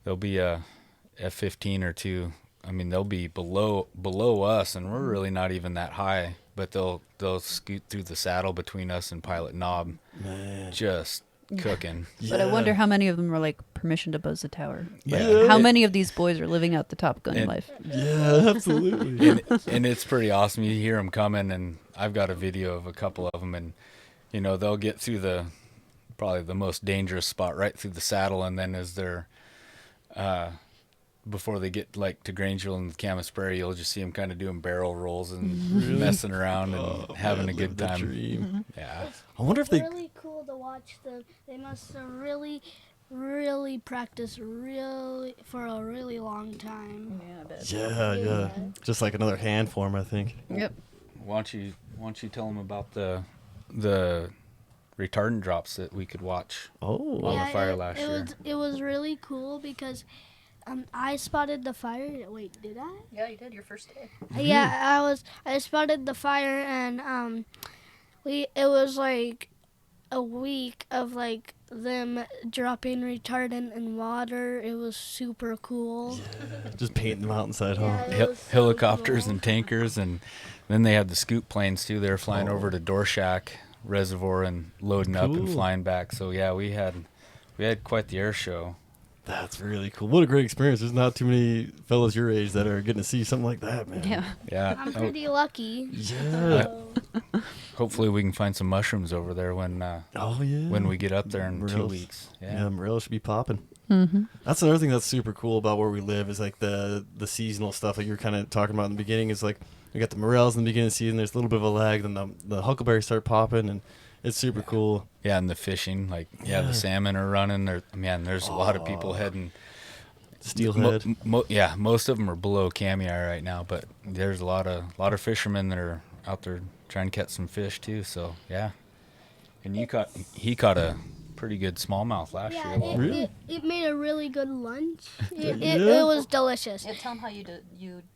there'll be a F-15 or two. I mean, they'll be below us, and we're really not even that high. But they'll scoot through the saddle between us and Pilot Knob, Man. just cooking. But I wonder how many of them were like permission to buzz the tower. Like, Yeah. how many of these boys are living out the Top Gun life? Yeah, absolutely. And it's pretty awesome. You hear them coming, and I've got a video of a couple of them, and they'll get through probably the most dangerous spot right through the saddle, and then as they're before they get like to Grangeville and Camas Prairie, you'll just see them kind of doing barrel rolls and messing around and having a good time. Dream. Yeah. I wonder if they. Really cool to watch watch them. They must have really practiced for a really long time. Yeah, I bet. Yeah. Just like another hand form, I think. Yep. Why don't you tell them about the retardant drops that we could watch Oh. on the fire last year? It was really cool because I spotted the fire. Wait, did I? Yeah, you did your first day. Yeah, I spotted the fire, and it was like a week of like them dropping retardant in water. It was super cool. Yeah. Just painting the mountainside, huh? Yeah, it was so Helicopters cool. and tankers, and then they had the scoop planes too. They were flying Oh. over to Dorshak Reservoir and loading up and Cool. flying back. So yeah, we had quite the air show. That's really cool. What a great experience. There's not too many fellas your age that are getting to see something like that, man. Yeah. Yeah. I'm pretty lucky. Yeah. So, Hopefully we can find some mushrooms over there when Oh, yeah. when we get up there in 2 Morels. weeks. Yeah, Morel should be popping. Mm-hmm. That's another thing that's super cool about where we live is like the seasonal stuff like you were kind of talking about in the beginning. Is like we got the morels in the beginning of the season. There's a little bit of a lag, then the huckleberries start popping, and it's super cool. Yeah, and the fishing, like Yeah. the salmon are running. There's a lot of people heading. Steelhead. Most of them are below Kamiar right now, but there's a lot of fishermen that are out there trying to catch some fish too. So yeah, and he caught a pretty good smallmouth last yeah, year. Really? it made a really good lunch. It Yeah. was delicious. Yeah, tell them how you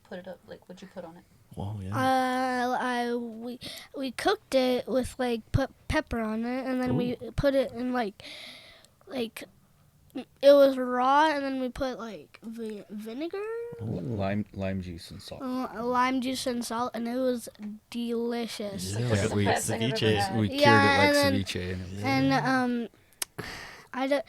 put it up. Like, what'd you put on it? Whoa, yeah. We cooked it with put pepper on it, and then we put it in like it was raw, and then we put vinegar, Lime juice and salt. lime juice, and salt, and it was delicious. Yeah, Yeah, like we- a best thing I've ever ceviche. had. We cured Yeah, it like and ceviche. And And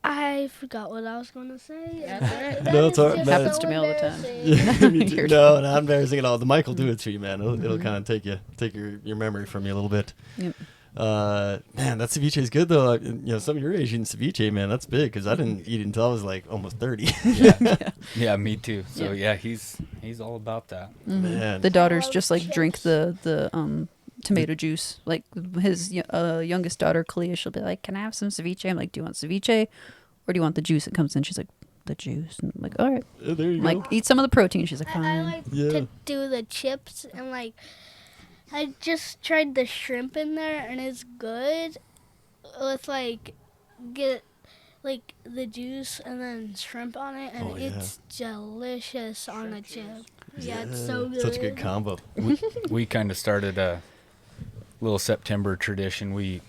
I forgot what I was going to say. That's No, it's all right. just Happens to me all the time. embarrassing. Yeah, me too. You're No, not embarrassing at all. The mic will do it to you, man. It'll kind of take your memory from you a little bit. Yep. Man, that ceviche is good though. Some of your age eating ceviche, man, that's big because I didn't eat it until I was like almost 30. yeah, me too. So yeah, he's all about that. Man, The daughters love just like drink chips. the tomato juice. Like his youngest daughter, Kalia, she'll be like, "Can I have some ceviche?" I'm like, "Do you want ceviche, or do you want the juice that comes in?" She's like, "The juice." And I'm like, "All right." there you I'm go. like, "Eat some of the protein." She's like, I "Fine." like Yeah. to do the chips, and I just tried the shrimp in there, and it's good. With get the juice and then shrimp on it, and Oh, yeah. it's delicious on a chip. Yeah, it's so good. Such a good combo. We kind of started a little September tradition. We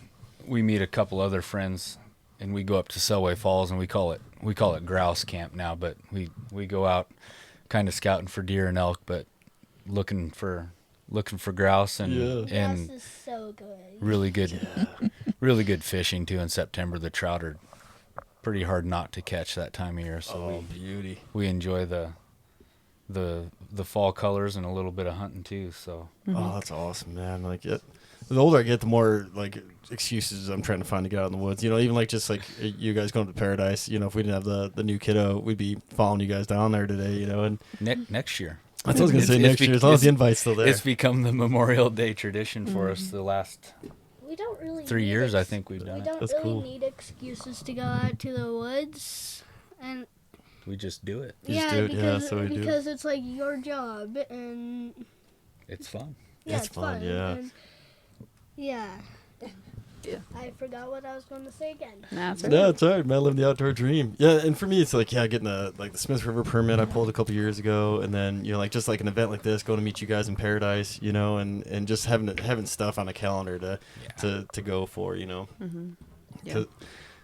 meet a couple other friends and we go up to Selway Falls, and we call it grouse camp now, but we go out kind of scouting for deer and elk, but looking for grouse and Yeah. and Yes, is so good. really good fishing too in September. The trout are pretty hard not to catch that time of year, so Oh, beauty. we enjoy the fall colors and a little bit of hunting too. So Oh, that's awesome, man. The older I get, the more excuses I'm trying to find to get out in the woods. Even just you guys going to Paradise. If we didn't have the new kiddo, we'd be following you guys down there today. And next year. that's what I was gonna say. It's Next year, as long as the invite's still there. It's become the Memorial Day tradition for us the last We don't really 3 need years. I think we've we done it. don't That's really cool. need excuses to go out to the woods, and We just do it. You just do it, yeah, because so we do. because it's your job, and It's fun. yeah, It's fun, yeah. and yeah. Yeah. I forgot what I was going to say again. Nah, it's all No, right. it's all right, man. Living the outdoor dream. Yeah, and for me, it's getting the Smith River permit I pulled a couple years ago, and then just an event like this, going to meet you guys in Paradise, and just having stuff on a calendar to go for, Yeah. 'Cause-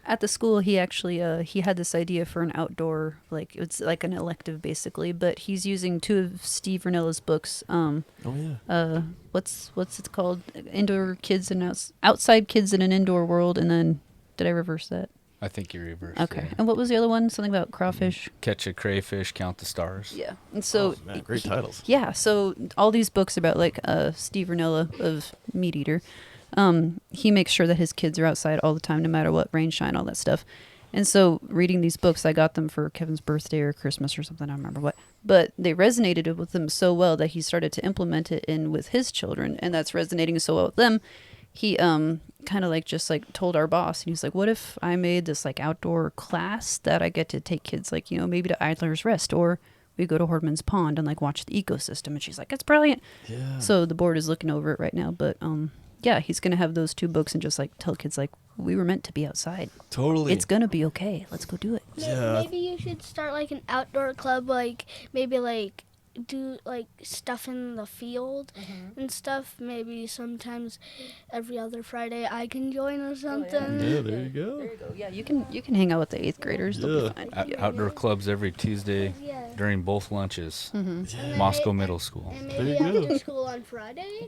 At the school, he actually he had this idea for an outdoor, it's like an elective basically, but he's using 2 of Steve Vernella's books. Oh yeah. What's it called? Indoor kids and outside kids in an indoor world, and then did I reverse that? I think you reversed. Okay. it. And what was the other one? Something about crawfish. Catch a crayfish, count the stars. Yeah. And so Oh, man, great titles. Yeah, so all these books about Steve Vernella of Meat Eater, he makes sure that his kids are outside all the time, no matter what, rain, shine, all that stuff. And so reading these books, I got them for Kevin's birthday or Christmas or something, I don't remember what. But they resonated with him so well that he started to implement it in with his children, and that's resonating so well with them. He kind of like just like told our boss, and he's like, what if I made this like outdoor class that I get to take kids like, maybe to Idler's Rest, or we go to Hordman's Pond and like watch the ecosystem. And she's like, it's brilliant. Yeah. So the board is looking over it right now, but yeah, he's gonna have those 2 books and just like tell kids like, we were meant to be outside. Totally. It's gonna be okay. Let's go do it. Yeah. Maybe you should start like an outdoor club, like maybe like do like stuff in the field and stuff. Maybe sometimes every other Friday I can join or something. Yeah, there you go. There you go. Yeah, you can hang out with the 8th graders. They'll be fine. Outdoor clubs every Tuesday Yeah. during both lunches. And then Moscow Middle School. And There maybe you go. after school on Friday,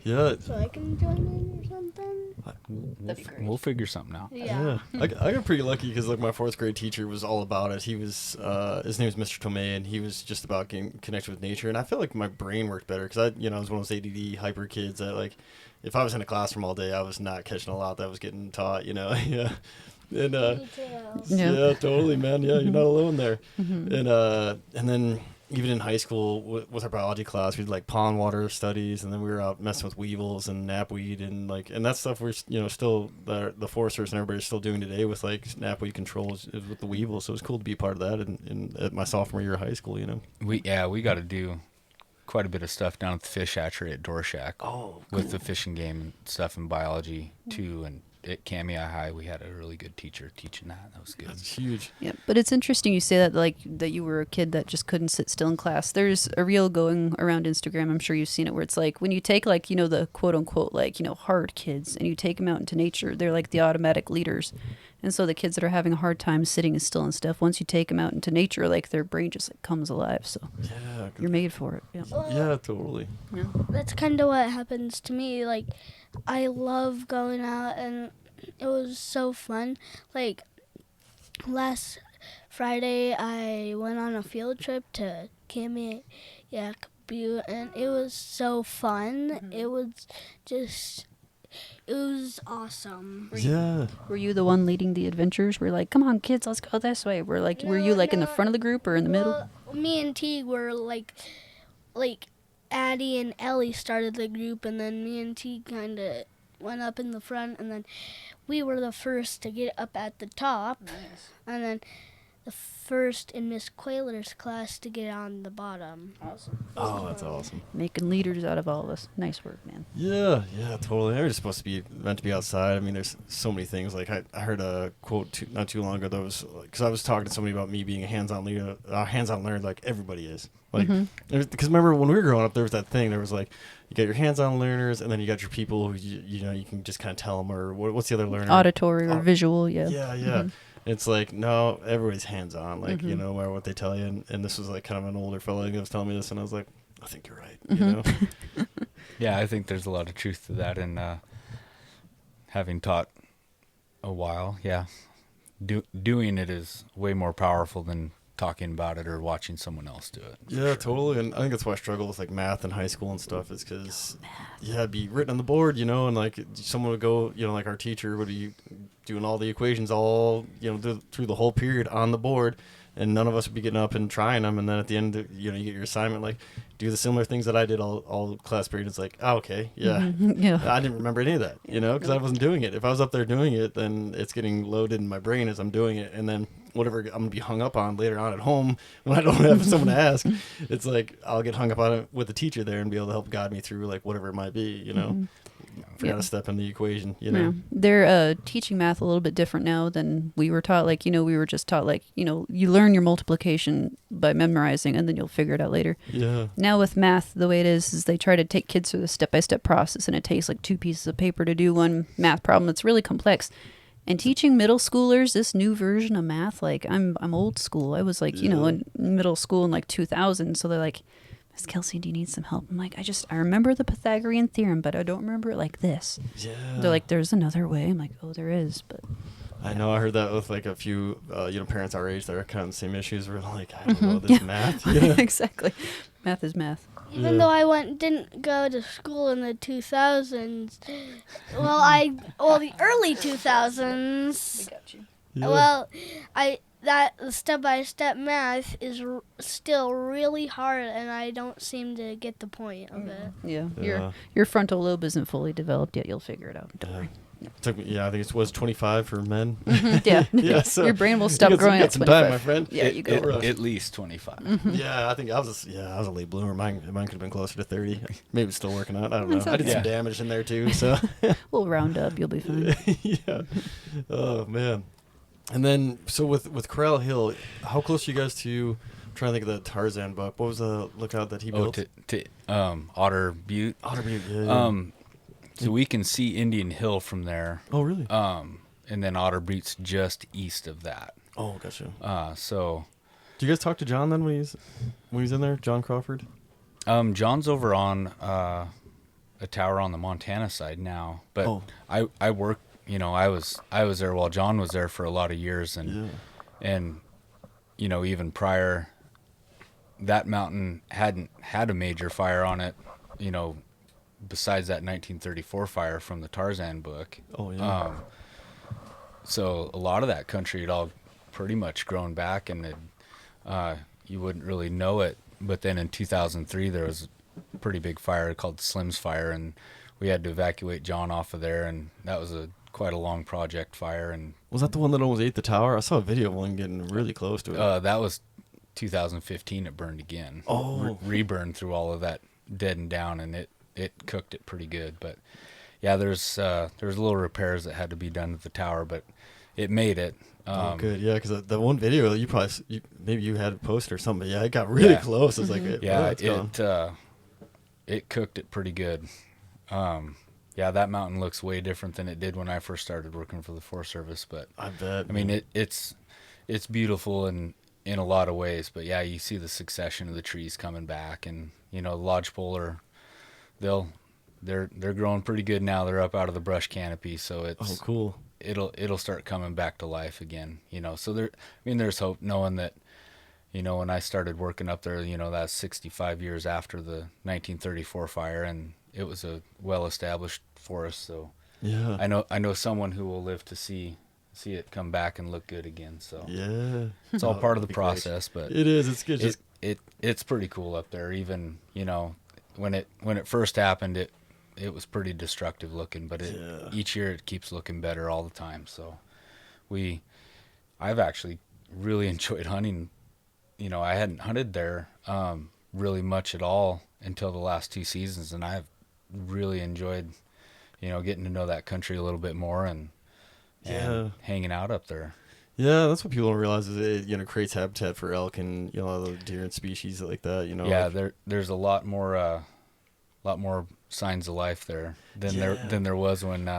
Yeah. so I can join in or something. We'll, we'll figure something out. Yeah. I got pretty lucky because like my 4th grade teacher was all about it. He was his name was Mr. Tomei, and he was just about getting connected with nature. And I feel like my brain worked better because I was one of those ADD hyper kids that like if I was in a classroom all day, I was not catching a lot that was getting taught. Yeah. And Me too. yeah, totally, man. Yeah, you're not alone there. And then even in high school with our biology class, we did like pond water studies, and then we were out messing with weevils and knapweed and that stuff. We're still the foresters and everybody's still doing today with like knapweed controls with the weevils. So it was cool to be a part of that in at my sophomore year of high school. We got to do quite a bit of stuff down at the fish hatchery at Dorshack. Oh, with the fishing game and stuff in biology too. And at Kamia High, we had a really good teacher teaching that. That was good. that's huge. Yeah, but it's interesting you say that, like that you were a kid that just couldn't sit still in class. There's a reel going around Instagram, I'm sure you've seen it, where it's like when you take like, the quote unquote like, hard kids and you take them out into nature, they're like the automatic leaders. And so the kids that are having a hard time sitting still and stuff, once you take them out into nature, like their brain just like comes alive. So Yeah. you're made for it. Yeah. Yeah, totally. That's kind of what happens to me. Like, I love going out, and it was so fun. Like, last Friday, I went on a field trip to Kamiak Butte, and it was so fun. It was awesome. Yeah. Oh, Were you the one leading the adventures? We're like, come on, kids, let's go this way. Were you like in the front of the group or in the middle? Well, me and Teague were like Addie and Ellie started the group, and then me and Teague kind of went up in the front, and then we were the first to get up at the top. Nice. And then the first in Miss Quayler's class to get on the bottom. Awesome. Oh, that's awesome. Making leaders out of all of us. Nice work, man. Yeah, totally. They're just supposed to be meant to be outside. I mean, there's so many things. Like I heard a quote not too long ago that was because I was talking to somebody about me being a hands-on leader, hands-on learner, like everybody is. Like, because remember when we were growing up, there was that thing. There was like, you got your hands-on learners, and then you got your people who you can just kind of tell them, or what's the other learner? Auditory or visual, yeah. Yeah. It's like, no, everybody's hands-on. Like, no matter what they tell you. And this was like kind of an older fellow that was telling me this, and I was like, I think you're right. Yeah, I think there's a lot of truth to that. And having taught a while, doing it is way more powerful than talking about it or watching someone else do it. Yeah, totally. And I think that's why I struggle with like math in high school and stuff is because, it'd be written on the board, and like someone would go, like our teacher would be doing all the equations all, through the whole period on the board. And none of us would be getting up and trying them. And then at the end, you get your assignment, like, do the similar things that I did all class period. It's like, oh, okay, yeah. Yeah. I didn't remember any of that, because I wasn't doing it. If I was up there doing it, then it's getting loaded in my brain as I'm doing it. And then whatever I'm going to be hung up on later on at home when I don't have someone to ask, it's like I'll get hung up on it with the teacher there and be able to help guide me through, like, whatever it might be, Forgot to step in the equation, Yeah. They're teaching math a little bit different now than we were taught. Like, we were just taught, like, you learn your multiplication by memorizing and then you'll figure it out later. Yeah. Now with math, the way it is they try to take kids through the step-by-step process, and it takes like 2 pieces of paper to do one math problem. It's really complex. And teaching middle schoolers this new version of math, like, I'm old school. I was like, in middle school in like 2000. So they're like, Miss Kelsey, do you need some help? I'm like, I remember the Pythagorean theorem, but I don't remember it like this. Yeah. They're like, there's another way. I'm like, oh, there is. But I know I heard that with like a few, parents our age that are kind of the same issues. We're like, I don't know this math. Yeah. Exactly. Math is math. Even though I didn't go to school in the 2000s, the early 2000s. got you. Yeah. Well, that step-by-step math is still really hard, and I don't seem to get the point of it. Yeah. Yeah. Your frontal lobe isn't fully developed yet. You'll figure it out. Don't worry. Took me, I think it was 25 for men. Yeah. Yeah, so your brain will stop you growing got at some 25. time, my friend. Yeah, you go. At least 25. Yeah, I think I was a late bloomer. Mine could have been closer to 30. Maybe it's still working out. I don't know. That's I did okay. some damage in there too. So We'll round up. You'll be fine. yeah. Oh man. And then so with Corrall Hill, how close are you guys to? I'm trying to think of the Tarzan buck. What was the lookout that he built? To Otter Butte. Otter Butte. Yeah. So we can see Indian Hill from there. Oh really? And then Otter Butte's just east of that. Oh, gotcha. So Do you guys talk to John then when he's in there? John Crawford. John's over on a tower on the Montana side now, but I work. I was there while John was there for a lot of years, and even prior, that mountain hadn't had a major fire on it. Besides that 1934 fire from the Tarzan book. Oh yeah. So a lot of that country had all pretty much grown back, and you wouldn't really know it. But then in 2003, there was a pretty big fire called Slim's Fire, and we had to evacuate John off of there, and that was quite a long project fire. And Was that the one that almost ate the tower? I saw a video of one getting really close to it. that was 2015. It burned again. Oh. Reburned through all of that dead and down, and it cooked it pretty good. But yeah, there's little repairs that had to be done at the tower, but it made it. Oh, good. Yeah, because the one video maybe you had it posted or something. But yeah, it got really close. It's like, it's gone. It cooked it pretty good. That mountain looks way different than it did when I first started working for the Forest Service. But I bet. I mean, it's beautiful in a lot of ways. But yeah, you see the succession of the trees coming back, and the lodgepole they're growing pretty good now. They're up out of the brush canopy, so it's cool. It'll start coming back to life again. So there's hope, knowing that when I started working up there, that's 65 years after the 1934 fire, and it was a well-established forest. So Yeah. I know someone who will live to see it come back and look good again. So Yeah. it's all part of the That'd be process, but It is. It's good. it's pretty cool up there. Even when it first happened, it was pretty destructive looking, but each year it keeps looking better all the time. So I've actually really enjoyed hunting. I hadn't hunted there really much at all until the last 2 seasons, and I've really enjoyed getting to know that country a little bit more and hanging out up there. Yeah, that's what people don't realize is it creates habitat for elk and the deer and species like that. Yeah, there's a lot more signs of life there than there was when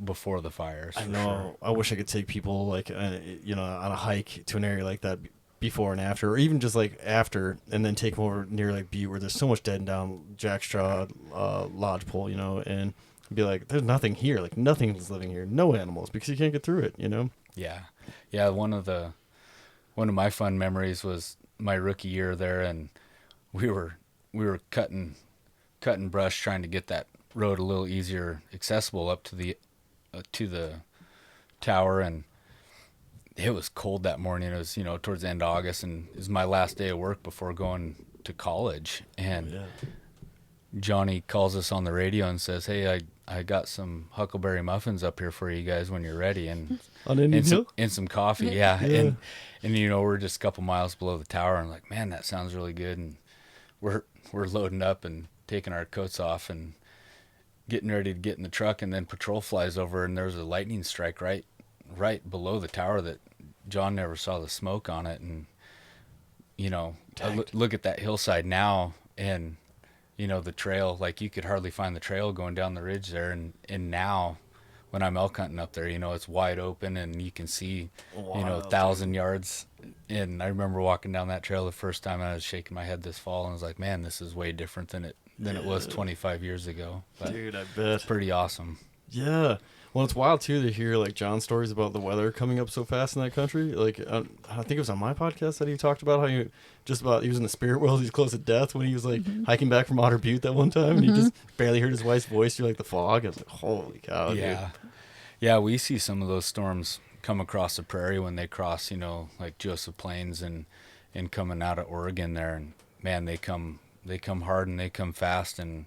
before the fires. I know. Sure. I wish I could take people on a hike to an area like that before and after, or even just like after, and then take them over near like Butte where there's so much dead and down jackstraw, lodgepole, and be like, there's nothing here, like nothing's living here, no animals, because you can't get through it. Yeah. One of my fun memories was my rookie year there, and we were cutting brush, trying to get that road a little easier accessible up to the tower, and it was cold that morning. It was towards the end of August, and it was my last day of work before going to college, and Johnny calls us on the radio and says, "Hey, I got some huckleberry muffins up here for you guys when you're ready," and and some coffee. Yeah. And we're just a couple miles below the tower, and like, man, that sounds really good. And we're loading up and taking our coats off and getting ready to get in the truck, and then patrol flies over, and there's a lightning strike right below the tower that John never saw the smoke on it. And I look at that hillside now, and the trail, like you could hardly find the trail going down the ridge there, and now when I'm elk hunting up there, it's wide open and you can see 1,000 yards. And I remember walking down that trail the first time, and I was shaking my head this fall, and I was like, man, this is way different than it was 25 years ago. But dude, I bet. It's pretty awesome. Yeah. Well, it's wild too to hear like John's stories about the weather coming up so fast in that country. Like I think it was on my podcast that he talked about how he was in the spirit world. He's close to death when he was like hiking back from Otter Butte that one time, and he just barely heard his wife's voice through like the fog. I was like, holy cow! Yeah, dude. Yeah. We see some of those storms come across the prairie when they cross, like Joseph Plains and coming out of Oregon there, and man, they come hard and they come fast. And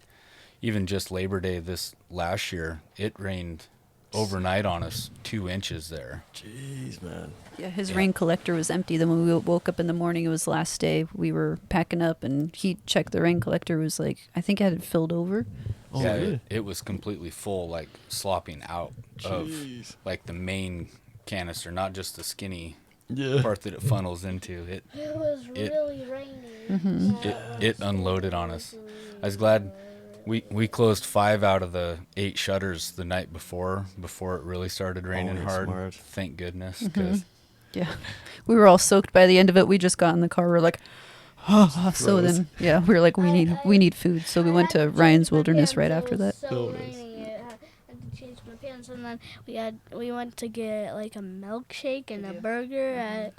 even just Labor Day this last year, it rained overnight on us 2 inches there. Jeez, man. Yeah, his rain collector was empty. Then when we woke up in the morning, it was the last day. We were packing up, and he checked the rain collector. It was like, I think it had filled over. Oh, yeah, really? it was completely full, like slopping out of Jeez. like the main canister, not just the skinny Yeah. part that it funnels into. It was It- really rainy. It unloaded on us. I was glad we closed 5 out of the 8 shutters the night before it really started raining you're hard. smart. Thank goodness, because Yeah. We were all soaked by the end of it. We just got in the car. We're like, oh. So Froze. then, yeah, we were like, we need food. So we went to Ryan's Wilderness right after that. So Oh, nice. rainy. I had to change my pants, and then we went to get like a milkshake and a burger at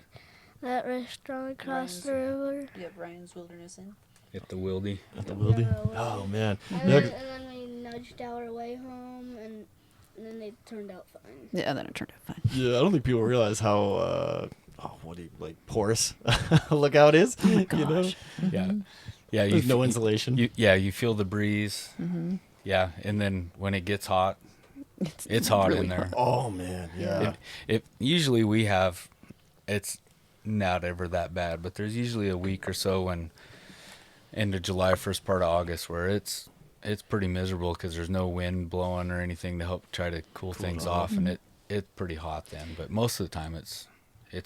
that restaurant across the river. Yeah, Ryan's Wilderness Inn. at the Wildy. At the Wildy. Yeah. Oh, man. And Yeah, then we nudged our way home, and then they turned out fine. Yeah, then it turned out fine. yeah, I don't think people realize how, porous Lookout is. Oh my You know? gosh. Yeah, yeah. There's no f- insulation. you feel the breeze. Yeah, and then when it gets hot, it's hot really in there. hot. Oh, man. Yeah. It usually we have, it's not ever that bad, but there's usually a week or so when end of July, first part of August, where it's pretty miserable because there's no wind blowing or anything to help try to cool things it off, and it's pretty hot then. But most of the time it's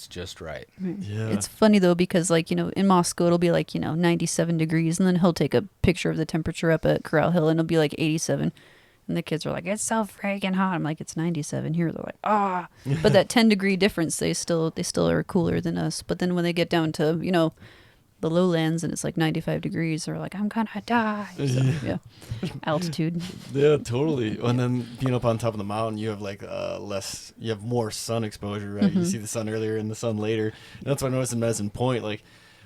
just right. Yeah. It's funny though because like, you know, in Moscow it'll be like, you know, 97 degrees, and then he'll take a picture of the temperature up at Corrall Hill and it'll be like 87. And the kids are like, it's so freaking hot. I'm like, it's 97 here. They're like, ah. But that 10-degree difference, they still are cooler than us. But then when they get down to, you know, the lowlands and it's like 95 degrees, they're like, I'm gonna die. So, yeah. Altitude. Yeah, totally. And then being up on top of the mountain, you have like you have more sun exposure, right? You see the sun earlier and the sun later. And that's what I noticed in Medicine Point. Like,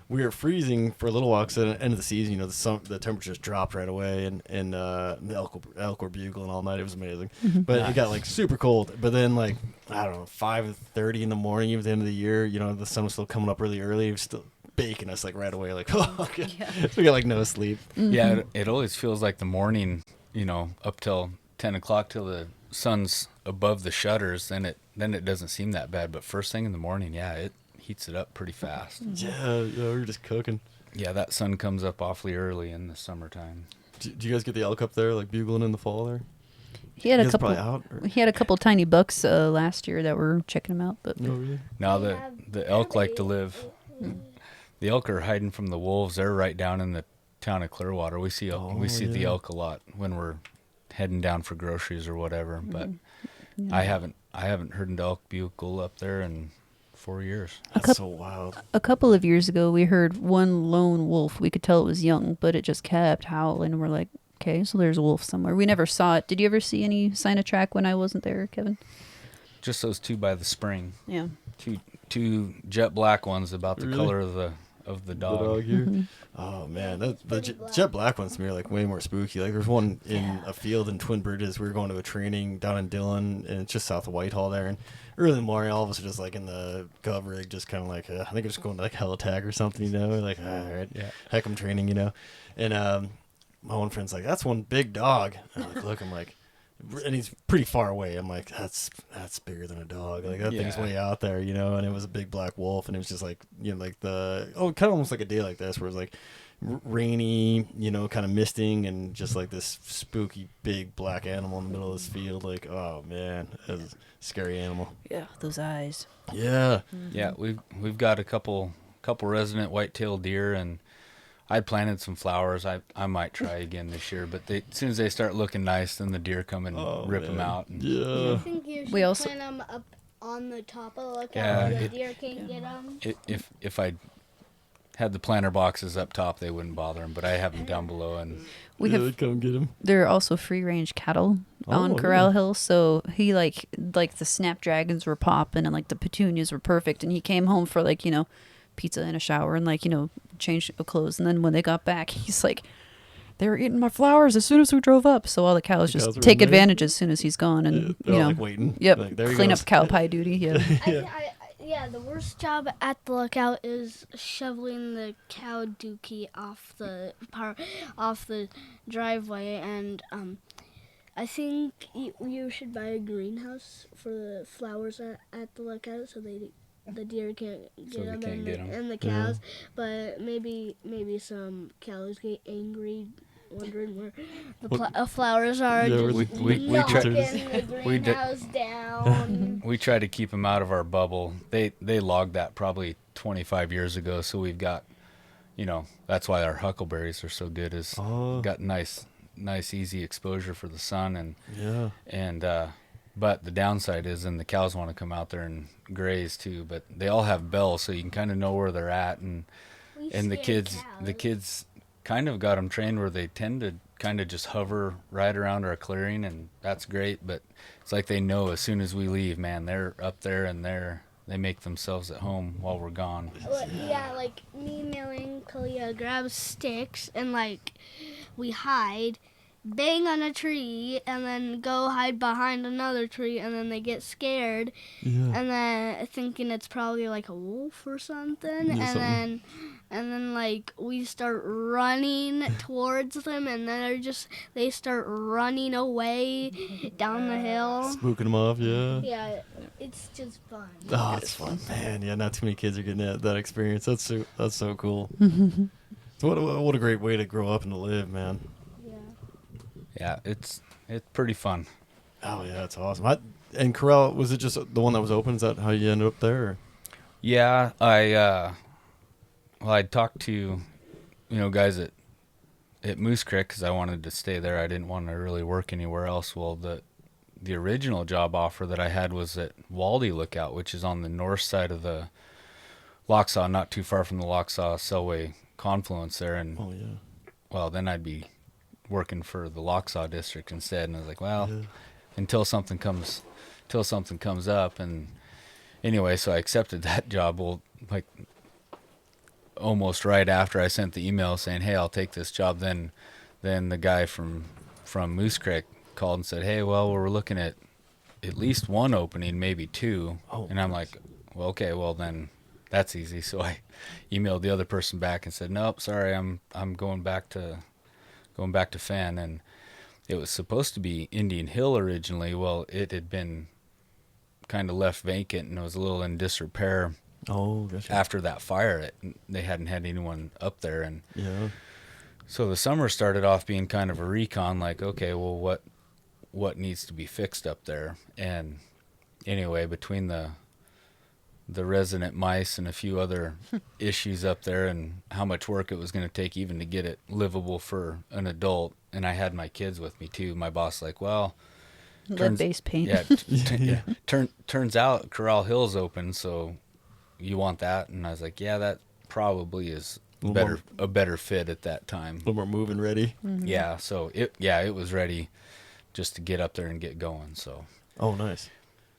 we were freezing for a little while because at the end of the season, you know, the temperatures dropped right away, and the elk were bugling all night. It was amazing. But it got like super cold. But then like, I don't know, 5:30 in the morning, even at the end of the year, you know, the sun was still coming up really early. It was still baking us like right away, like, oh, okay. We got like no sleep. Yeah, it always feels like the morning, you know, up till 10 o'clock till the sun's above the shutters. Then it doesn't seem that bad. But first thing in the morning, yeah, it heats it up pretty fast. Yeah, we were just cooking. Yeah, that sun comes up awfully early in the summertime. Do you guys get the elk up there, like bugling in the fall there? He had You a guys couple. probably out, or- He had a couple tiny bucks last year that were checking him out, but No, really? Now They the have the elk like to berries. live. The elk are hiding from the wolves. They're right down in the town of Clearwater. We see the yeah. elk a lot when we're heading down for groceries or whatever. But I haven't heard an elk bugle up there in 4 years. That's so wild. a couple of years ago we heard one lone wolf. We could tell it was young, but it just kept howling, and we're like, okay, so there's a wolf somewhere. We never saw it. Did you ever see any sign of track when I wasn't there, Kevin? Just those 2 by the spring. Yeah. Two jet black ones about the Really? color of the The dog. dog here. Oh man, the pretty black. jet black ones to me are like way more spooky. Like there's one in a field in Twin Bridges. We were going to a training down in Dillon, and it's just south of Whitehall there. And early in the morning, all of us are just like in the gov rig, just kind of like I think I'm just going to like helitag or something, you know? Like all right, Yeah. heck, I'm training, you know. And my one friend's like, that's one big dog. And I'm like, look, I'm like. And he's pretty far away. I'm like, that's bigger than a dog. Like that thing's Yeah. way out there, you know. And it was a big black wolf, and it was just like, you know, like kind of almost like a day like this, where it's like rainy, you know, kind of misting, and just like this spooky big black animal in the middle of this field. Like, oh man, that was a scary animal. Yeah, those eyes. Yeah, Yeah, we've got a couple resident white-tailed deer, and I planted some flowers. I might try again this year, but as soon as they start looking nice, then the deer come and rip them man. out. And I Yeah, think you should We also- plant them up on the top of the lookout Yeah, where the it- deer can't get them. If I had the planter boxes up top, they wouldn't bother them, but I have them down below. And We yeah, have they'd come get him. There are also free range cattle on Oh, Corrall yeah. Hill, so he like the snapdragons were popping and like the petunias were perfect, and he came home for like, you know, pizza and a shower and like, you know, change of clothes, and then when they got back, he's like, they were eating my flowers as soon as we drove up. So all the cows The just cows were take in there? advantage as soon as he's gone, and They're you all know, like waiting. yep, Like, there he clean goes. up cow pie duty. Yeah. Yeah, the worst job at the lookout is shoveling the cow dookie off the driveway, and I think you should buy a greenhouse for the flowers at the lookout so the deer can't So they get them, can't get 'em. and the cows. But maybe some cows get angry, wondering where the flowers are. Yeah, just we knocking tried- the we did- greenhouse down. We try to keep them out of our bubble. They logged that probably 25 years ago, so we've got, that's why our huckleberries are so good. Is got nice easy exposure for the sun and but the downside is, and the cows want to come out there and graze too, but they all have bells, so you can kind of know where they're at, and the kids kind of got them trained where they tend to kind of just hover right around our clearing, and that's great. But it's like they know as soon as we leave, man, they're up there and they make themselves at home while we're gone. Well, yeah, like me, Millie, and Kalia grab sticks and like we hide, bang on a tree, and then go hide behind another tree, and then they get scared, and then thinking it's probably like a wolf or something, and then like we start running towards them, and then they start running away down the hill. Spooking them off, yeah. Yeah, it's just fun. Oh, it's fun, man. Yeah, not too many kids are getting that experience. That's so cool. What a great way to grow up and to live, man. Yeah, it's pretty fun. Oh yeah, it's awesome. And Corrall, was it just the one that was open? Is that how you ended up there? Or? Yeah, I talked to, guys at Moose Creek because I wanted to stay there. I didn't want to really work anywhere else. Well, the original job offer that I had was at Waldy Lookout, which is on the north side of the Locksaw, not too far from the Locksaw-Selway confluence there. And well, then I'd be working for the Locksaw district instead, and I was like, well, until something comes up. And anyway, so I accepted that job. Well, like almost right after I sent the email saying, hey, I'll take this job, then the guy from Moose Creek called and said, hey, well, we're looking at least one opening, maybe two. And I'm like, well, okay, well then that's easy. So I emailed the other person back and said, nope, sorry, I'm going back to Fenn. And it was supposed to be Indian Hill originally. Well, it had been kind of left vacant, and it was a little in disrepair. Oh, gotcha. After that fire, they hadn't had anyone up there, and so the summer started off being kind of a recon. Like, okay, well, what needs to be fixed up there? And anyway, between the resident mice and a few other issues up there, and how much work it was going to take even to get it livable for an adult. And I had my kids with me too. My boss like, well, lead-based paint. Turns out Corrall Hill's open, so you want that? And I was like, yeah, that probably is a better fit at that time. A little more moving ready. Mm-hmm. Yeah, so it was ready just to get up there and get going. So. Oh, nice.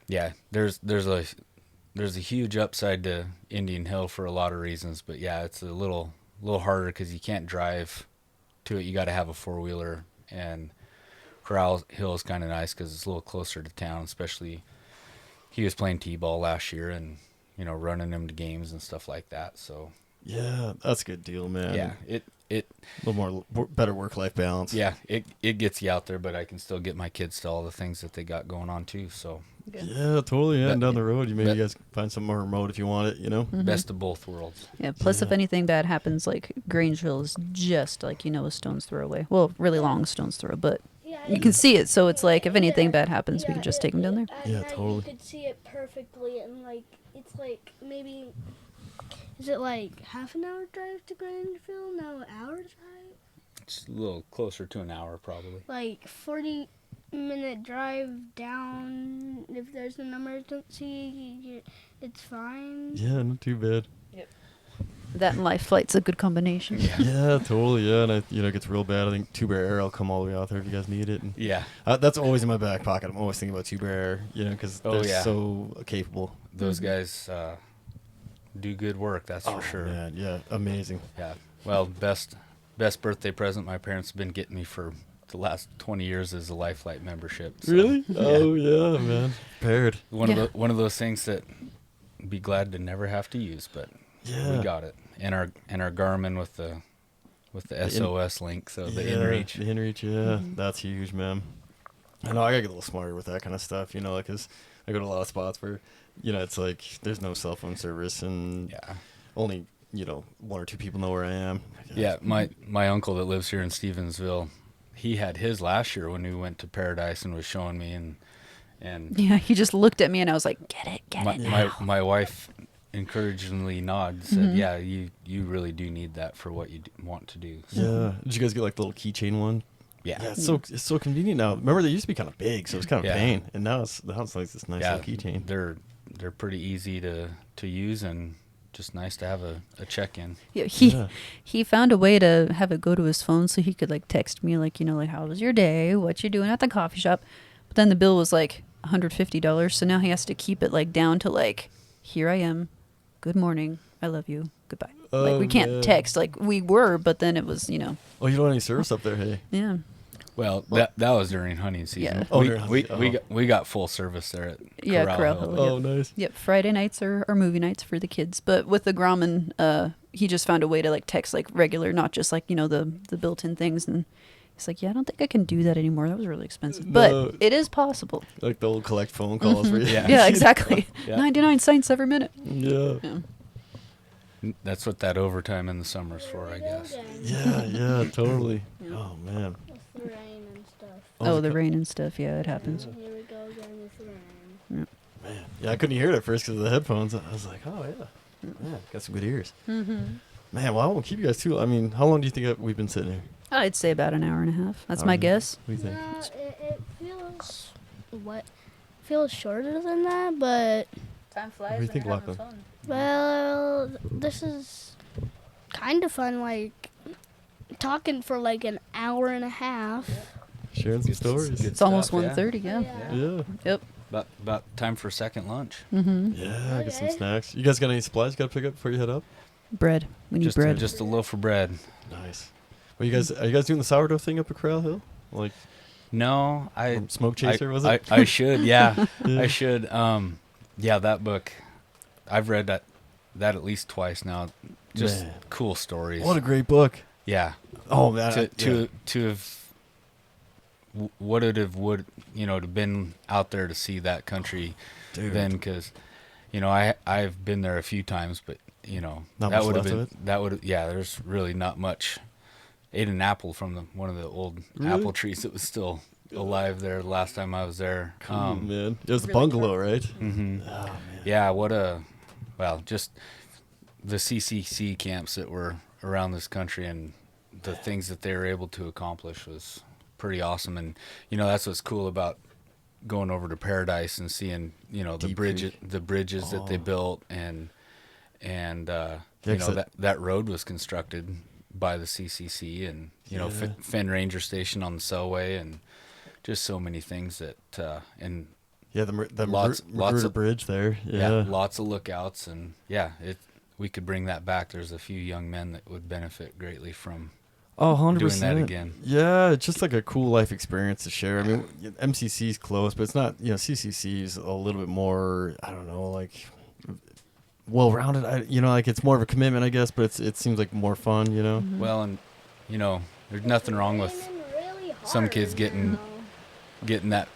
Yeah, there's a huge upside to Indian Hill for a lot of reasons, but yeah, it's a little harder because you can't drive to it. You got to have a 4-wheeler, and Corrall Hill is kind of nice because it's a little closer to town. Especially, he was playing t-ball last year, and running him to games and stuff like that. So yeah, that's a good deal, man. Yeah, it a little more better work-life balance. Yeah, it gets you out there, but I can still get my kids to all the things that they got going on too. So yeah, totally. Yeah, and down the road, you guys find something more remote if you want it. Mm-hmm. Best of both worlds. Yeah. Plus, if anything bad happens, like Grangeville is just like a stone's throw away. Well, really long stone's throw, but you can see it. So it's like if anything bad happens, we can just take them down there. Yeah, totally. You could see it perfectly, and like it's like maybe. Is it like half an hour drive to Grangeville? No, an hour drive? It's a little closer to an hour, probably. Like 40-minute drive down. If there's an emergency, it's fine. Yeah, not too bad. Yep. That and life flight's a good combination. Yeah, totally. Yeah, and it gets real bad. I think Two Bear Air will come all the way out there if you guys need it. And yeah, that's always in my back pocket. I'm always thinking about Two Bear Air, because they're so capable. Those guys do good work, that's for sure. Man, yeah, amazing. Yeah, well, best birthday present my parents have been getting me for the last 20 years is a Life Flight membership. So, really? Yeah. Oh yeah, man. Paired. One of those things that I'd be glad to never have to use, but we got it. And our Garmin with the SOS link, so the inReach. The inReach, yeah, that's huge, man. I know I gotta get a little smarter with that kind of stuff, you know, like, 'cause I go to a lot of spots where, you know, it's like there's no cell phone service and only, you know, 1 or 2 people know where I am. Yeah, my uncle that lives here in Stevensville, he had his last year when we went to Paradise and was showing me, and Yeah, he just looked at me and I was like, get it. my wife encouragingly nodded, said, "Yeah, you really do need that for what you want to do." So, Yeah. Did you guys get like the little keychain one? yeah. Yeah, it's so convenient now. Remember, they used to be kind of big, so it's kind of Yeah. pain, and now it's like this nice little keychain. They're pretty easy to use and just nice to have a check-in. Yeah, he found a way to have it go to his phone so he could like text me like, you know, like, how was your day? What you doing at the coffee shop? But then the bill was like $150, so now he has to keep it like down to like, here I am, good morning, I love you, goodbye. Like we can't text like we were, but then it was, you know. Oh, you don't have any service up there, hey? Yeah. Well, that was during hunting season. Yeah. Oh, during hunting, We got full service there at Corrall Hill. Hill. Oh, Yep. nice. Yep, Friday nights are movie nights for the kids. But with the Grauman, he just found a way to like text like regular, not just like, you know, the built-in things. And he's like, yeah, I don't think I can do that anymore. That was really expensive. But No. it is possible. Like the old collect phone calls where you Yeah, exactly. Yeah. 99 cents every minute. Yeah. That's what that overtime in the summer's for, I guess. Yeah, totally. Yeah. Oh, man. With the rain and stuff. Oh, the rain and stuff. Yeah, it happens. Here we go again with the rain. Man. Yeah, I couldn't hear it at first because of the headphones. I was like, oh, yeah. Man, got some good ears. Mm-hmm. Man, well, I won't keep you guys too. I mean, how long do you think we've been sitting here? I'd say about an hour and a half. That's Hour my and a half. guess. What do you think? It feels shorter than that, but Time flies. What do you think, Lockland? well, this is kind of fun. Like talking for like an hour and a half. Sharing some stories. Good It's almost stuff, 1:30. Yeah. Yeah. Yep. About time for second lunch. Mm-hmm. Yeah, get some Okay. snacks. You guys got any supplies you got to pick up before you head up? Bread. We need Just bread. just a loaf of bread. Nice. Are you guys doing the sourdough thing up at Corrall Hill? Like No, I Smoke Chaser, was it? I should, yeah. Yeah. I should. Yeah, that book. I've read that at least twice now. Just Man. cool stories. What a great book. Yeah. Oh man. To have what it would to have been out there to see that country Dude. then, because I've been there a few times, but Not that much would have left been of it? that would there's really not much. Ate an apple from one of the old Really? apple trees that was still alive there the last time I was there. Cool, man. It was the really bungalow, right? Mhm. Oh man. Yeah, just the CCC camps that were around this country and the things that they were able to accomplish was pretty awesome. And that's what's cool about going over to Paradise and seeing the Deep bridges Creek. that they Oh. built and Yeah, 'cause that road was constructed by the CCC and Yeah. Fenn Ranger Station on the Selway and just so many things that and Yeah, the Lots Magruder of- Bridge there. Yeah. lots of lookouts, and we could bring that back. There's a few young men that would benefit greatly from Oh, 100%. doing that again. Yeah, it's just like a cool life experience to share. I mean, MCC's close, but it's not, CCC's a little bit more, I don't know, like well-rounded. Like it's more of a commitment, I guess, but it seems like more fun, Mm-hmm. Well, and there's nothing wrong with Raining really some hard, kids getting- you know. getting that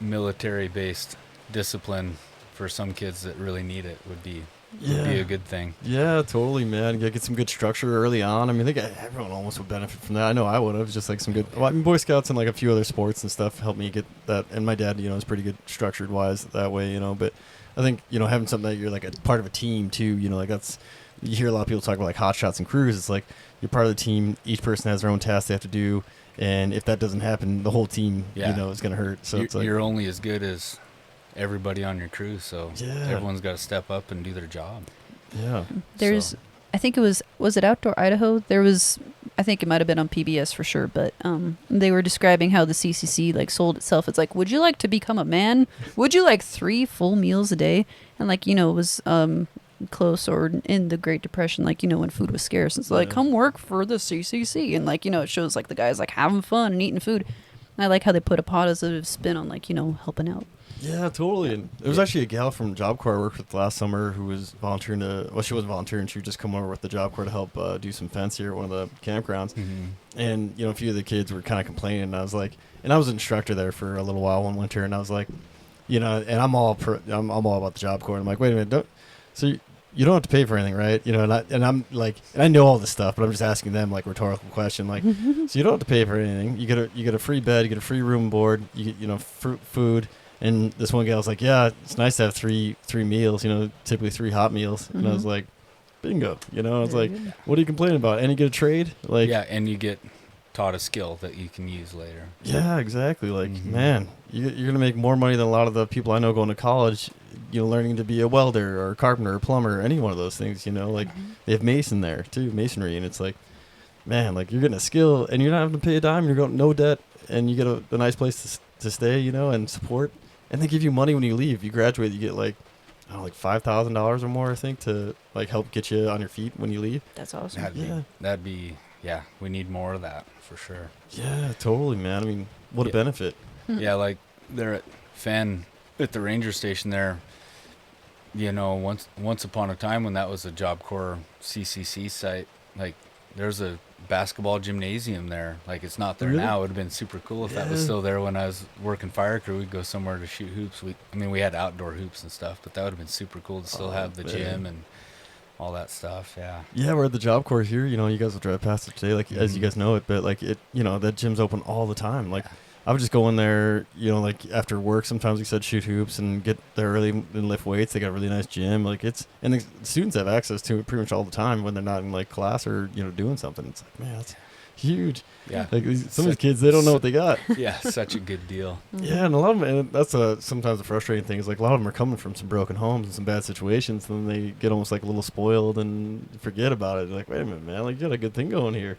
military-based discipline for some kids that really need it would be a good thing. Yeah, totally, man. You get some good structure early on. I mean, I think everyone almost would benefit from that. I know I would have. Just like some good, well, I mean, Boy Scouts and like a few other sports and stuff helped me get that. And my dad, is pretty good structured wise that way, But I think, having something that you're like a part of a team too, like that's, you hear a lot of people talk about like hot shots and crews. It's like you're part of the team. Each person has their own tasks they have to do. And if that doesn't happen, the whole team, Yeah. is going to hurt. So it's like, You're only as good as everybody on your crew, so Yeah. everyone's got to step up and do their job. yeah. There's, So- I think it was it Outdoor Idaho? There was, I think it might have been on PBS for sure, but they were describing how the CCC like sold itself. It's like, would you like to become a man? Would you like 3 full meals a day? And like, it was close or in the Great Depression, like, when food was scarce. It's like, Yeah. come work for the CCC. And like, it shows like the guys like having fun and eating food. And I like how they put a positive spin on like, helping out. Yeah, totally. And there was actually a gal from Job Corps I worked with last summer who was volunteering to. Well, she wasn't volunteering. She would just come over with the Job Corps to help do some fence here at one of the campgrounds. And a few of the kids were kind of complaining. And I was like, and I was an instructor there for a little while one winter, and I was like, and I'm all about the Job Corps. And I'm like, wait a minute, you don't have to pay for anything, right? And I'm like, and I know all this stuff, but I'm just asking them like rhetorical question, like, so you don't have to pay for anything. You get a free bed, you get a free room and board, you get food. And this one gal was like, yeah, it's nice to have three meals, typically 3 hot meals. And I was like, bingo, I was like, what are you complaining about? And you get a trade, like, yeah, and you get taught a skill that you can use later. Yeah, exactly. Like, man, you're gonna make more money than a lot of the people I know going to college, learning to be a welder or a carpenter or plumber or any one of those things. Like they have mason there too, masonry, and it's like, man, like you're getting a skill and you're not having to pay a dime. You're going no debt, and you get a nice place to stay, and support. And they give you money when you leave. You graduate, you get like $5,000 or more, I think, to like help get you on your feet when you leave. That's awesome. That'd be we need more of that for sure. Yeah, totally, man. I mean, what a benefit. Yeah, like they're at the ranger station there. Once upon a time when that was a Job Corps CCC site, like there's a basketball gymnasium there. Like it's not there now. It would have been super cool if that was still there when I was working fire crew. We'd go somewhere to shoot hoops. We had outdoor hoops and stuff, but that would have been super cool to still have the gym and all that stuff. Yeah, we're at the Job Corps here. You guys will drive past it today, like as you guys know it, but like it, that gym's open all the time. Like I would just go in there, like after work. Sometimes we said shoot hoops and get there early and lift weights. They got a really nice gym. Like and the students have access to it pretty much all the time when they're not in like class or doing something. It's like, man, that's huge. Yeah, like some of these kids, they don't know what they got. Yeah, such a good deal. Yeah, and a lot of them, and that's sometimes the frustrating thing is like a lot of them are coming from some broken homes and some bad situations, and then they get almost like a little spoiled and forget about it. They're like, wait a minute, man, like you got a good thing going here,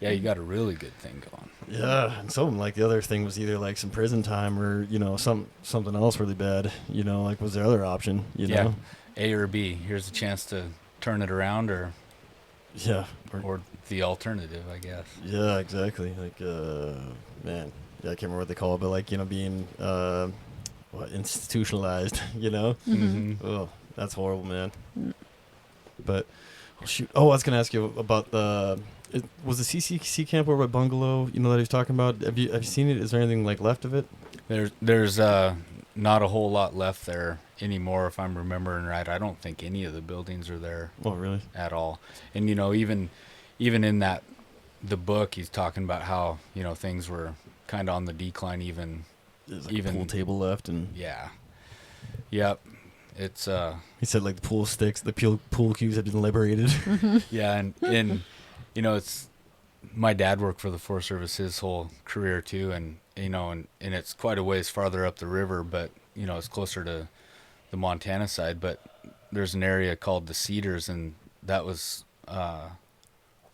Yeah, you got a really good thing going. Yeah, and some of them, like the other thing was either like some prison time or something else really bad. Like was their other option? Yeah, A or B. Here's a chance to turn it around, or the alternative, I guess. Yeah, exactly. Like, man, I can't remember what they call it, but like being institutionalized. Oh, that's horrible, man. But shoot. Oh, I was gonna ask you about was the CCC camp over at Bungalow, that he was talking about? Have you seen it? Is there anything like left of it? There's not a whole lot left there anymore, if I'm remembering right. I don't think any of the buildings are there. Oh, really? At all. And even in the book, he's talking about how things were kind of on the decline. There's like a pool table left, and yep. It's he said like the pool sticks, the pool cues have been liberated. Yeah, and it's my dad worked for the Forest Service his whole career too, and and it's quite a ways farther up the river, but it's closer to the Montana side. But there's an area called the Cedars, and that was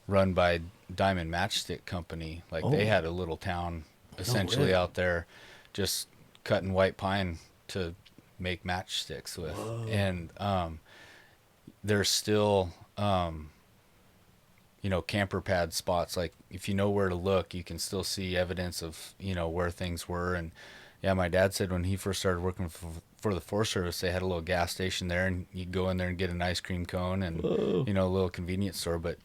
run by Diamond Matchstick Company. Like they had a little town essentially out there, just cutting white pine to make matchsticks with. Whoa. And there's still camper pad spots. Like if you know where to look, you can still see evidence of where things were. And my dad said when he first started working for the Forest Service, they had a little gas station there, and you'd go in there and get an ice cream cone and a little convenience store. But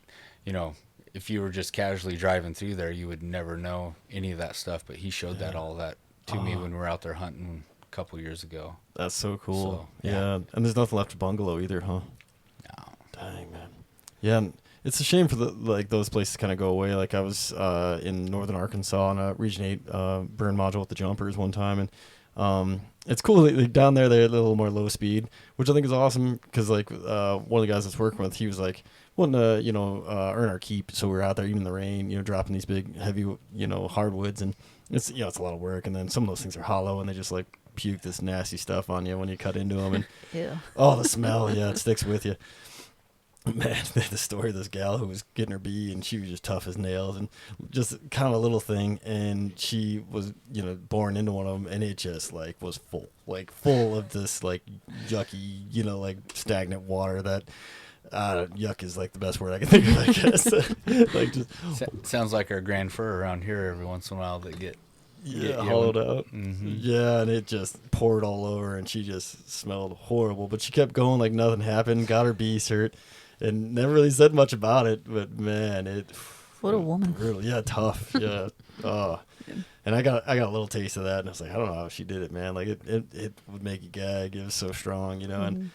if you were just casually driving through there, you would never know any of that stuff. But he showed all that to me when we were out there hunting a couple years ago. That's so cool. So, yeah, and there's nothing left of Bungalow either, huh? No. Dang, man. Yeah, and it's a shame for those places kind of go away. Like I was in northern Arkansas on a Region 8 burn module with the jumpers one time, and it's cool. Like, down there, they're a little more low speed, which I think is awesome because like one of the guys that's working with, he was like, wanting to earn our keep, so we're out there even in the rain, dropping these big heavy hardwoods, and it's it's a lot of work. And then some of those things are hollow, and they just like puke this nasty stuff on you when you cut into them, and the smell, it sticks with you. Man, the story of this gal who was getting her bee, and she was just tough as nails, and just kind of a little thing, and she was born into one of them, and it just like was full of this like yucky like stagnant water that yuck is like the best word I can think of, I guess. Like just sounds like our grand fur around here every once in a while that get Yeah, hollowed out. Mm-hmm. Yeah, and it just poured all over, and she just smelled horrible. But she kept going like nothing happened. Got her beast hurt, and never really said much about it. But man, What a woman. brutal. Yeah, tough. Yeah. Oh. And I got a little taste of that, and I was like, I don't know how she did it, man. Like it would make you gag. It was so strong, And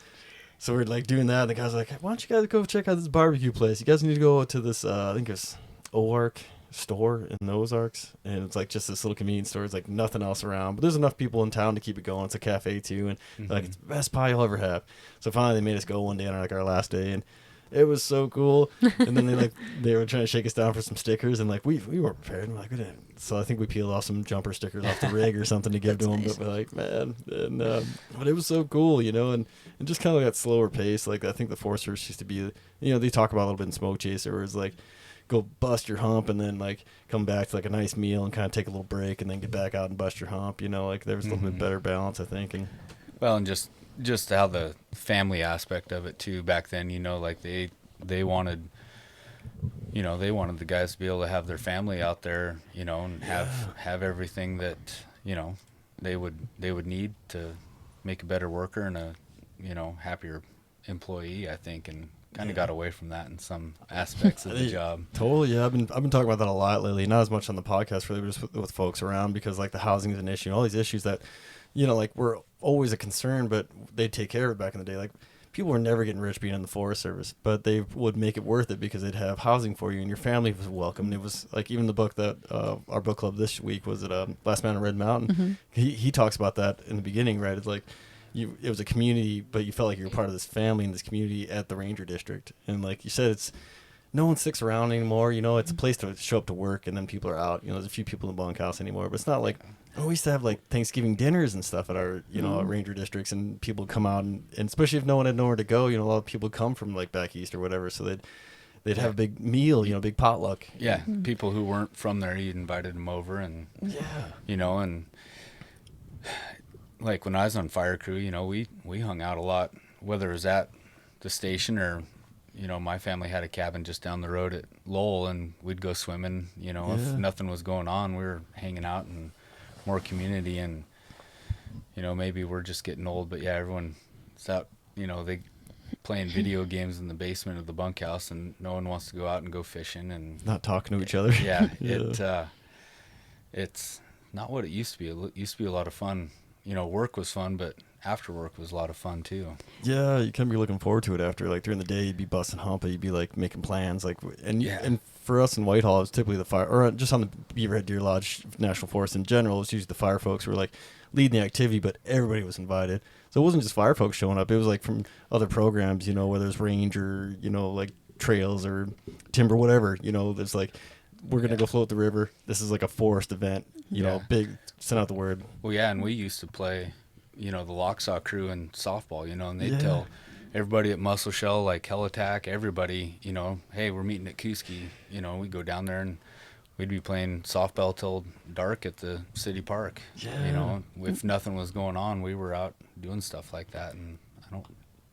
so we're like doing that. And the guys were like, why don't you guys go check out this barbecue place? You guys need to go to this. I think it's Oark store in the Ozarks, and it's like just this little convenience store. It's like nothing else around, but there's enough people in town to keep it going. It's a cafe too, and like it's the best pie you'll ever have. So finally, they made us go one day on like our last day, and it was so cool. And then they were trying to shake us down for some stickers, and like we weren't prepared. And like we didn't. So I think we peeled off some jumper stickers off the rig or something to give to them. Nice. But we're like, man, and but it was so cool, and just kind of that slower pace. Like I think the Foresters used to be, they talk about a little bit in Smoke Chaser, where it's like, go bust your hump and then like come back to like a nice meal and kind of take a little break and then get back out and bust your hump. Like there was a little bit better balance, I think. And well, and just how the family aspect of it too back then, like they wanted, they wanted the guys to be able to have their family out there, and have everything that, they would need to make a better worker and a, happier employee, I think, and kind of got away from that in some aspects of the job. Totally, yeah. I've been talking about that a lot lately. Not as much on the podcast, really, but just with folks around, because like the housing is an issue, and all these issues that, like were always a concern, but they'd take care of it back in the day. Like people were never getting rich being in the Forest Service, but they would make it worth it because they'd have housing for you, and your family was welcome. And it was like even the book that our book club this week was Last Man on Red Mountain. He talks about that in the beginning, right? It's like, it was a community, but you felt like you were part of this family in this community at the Ranger District. And like you said, no one sticks around anymore. It's a place to show up to work, and then people are out. There's a few people in the bunkhouse anymore, but it's not like we used to have like Thanksgiving dinners and stuff at our, our Ranger Districts, and people come out, and especially if no one had nowhere to go, a lot of people come from like back east or whatever, so they'd have a big meal, big potluck. Yeah, people who weren't from there, you invited them over, and and like when I was on fire crew, we hung out a lot, whether it was at the station or, my family had a cabin just down the road at Lowell, and we'd go swimming, if nothing was going on, we were hanging out in more community. And, maybe we're just getting old, but yeah, everyone's out, they playing video games in the basement of the bunkhouse, and no one wants to go out and go fishing and not talking to each other. Yeah. It's not what it used to be. It used to be a lot of fun. Work was fun, but after work was a lot of fun too. Yeah, you can be looking forward to it after. Like during the day, you'd be busting hump, but you'd be like making plans. Like, and for us in Whitehall, it was typically the fire, or just on the Beaverhead Deer Lodge National Forest in general, it was usually the fire folks who were like leading the activity, but everybody was invited. So it wasn't just fire folks showing up. It was like from other programs, whether it's ranger, like trails or timber, whatever. There's like, we're going to go float the river. This is like a forest event, big, send out the word. Well, yeah, and we used to play, the Locksaw crew in softball, and they'd tell everybody at Muscle Shell, like Hell Attack, everybody, hey, we're meeting at Kuski. We'd go down there and we'd be playing softball till dark at the city park. Yeah. If nothing was going on, we were out doing stuff like that, and I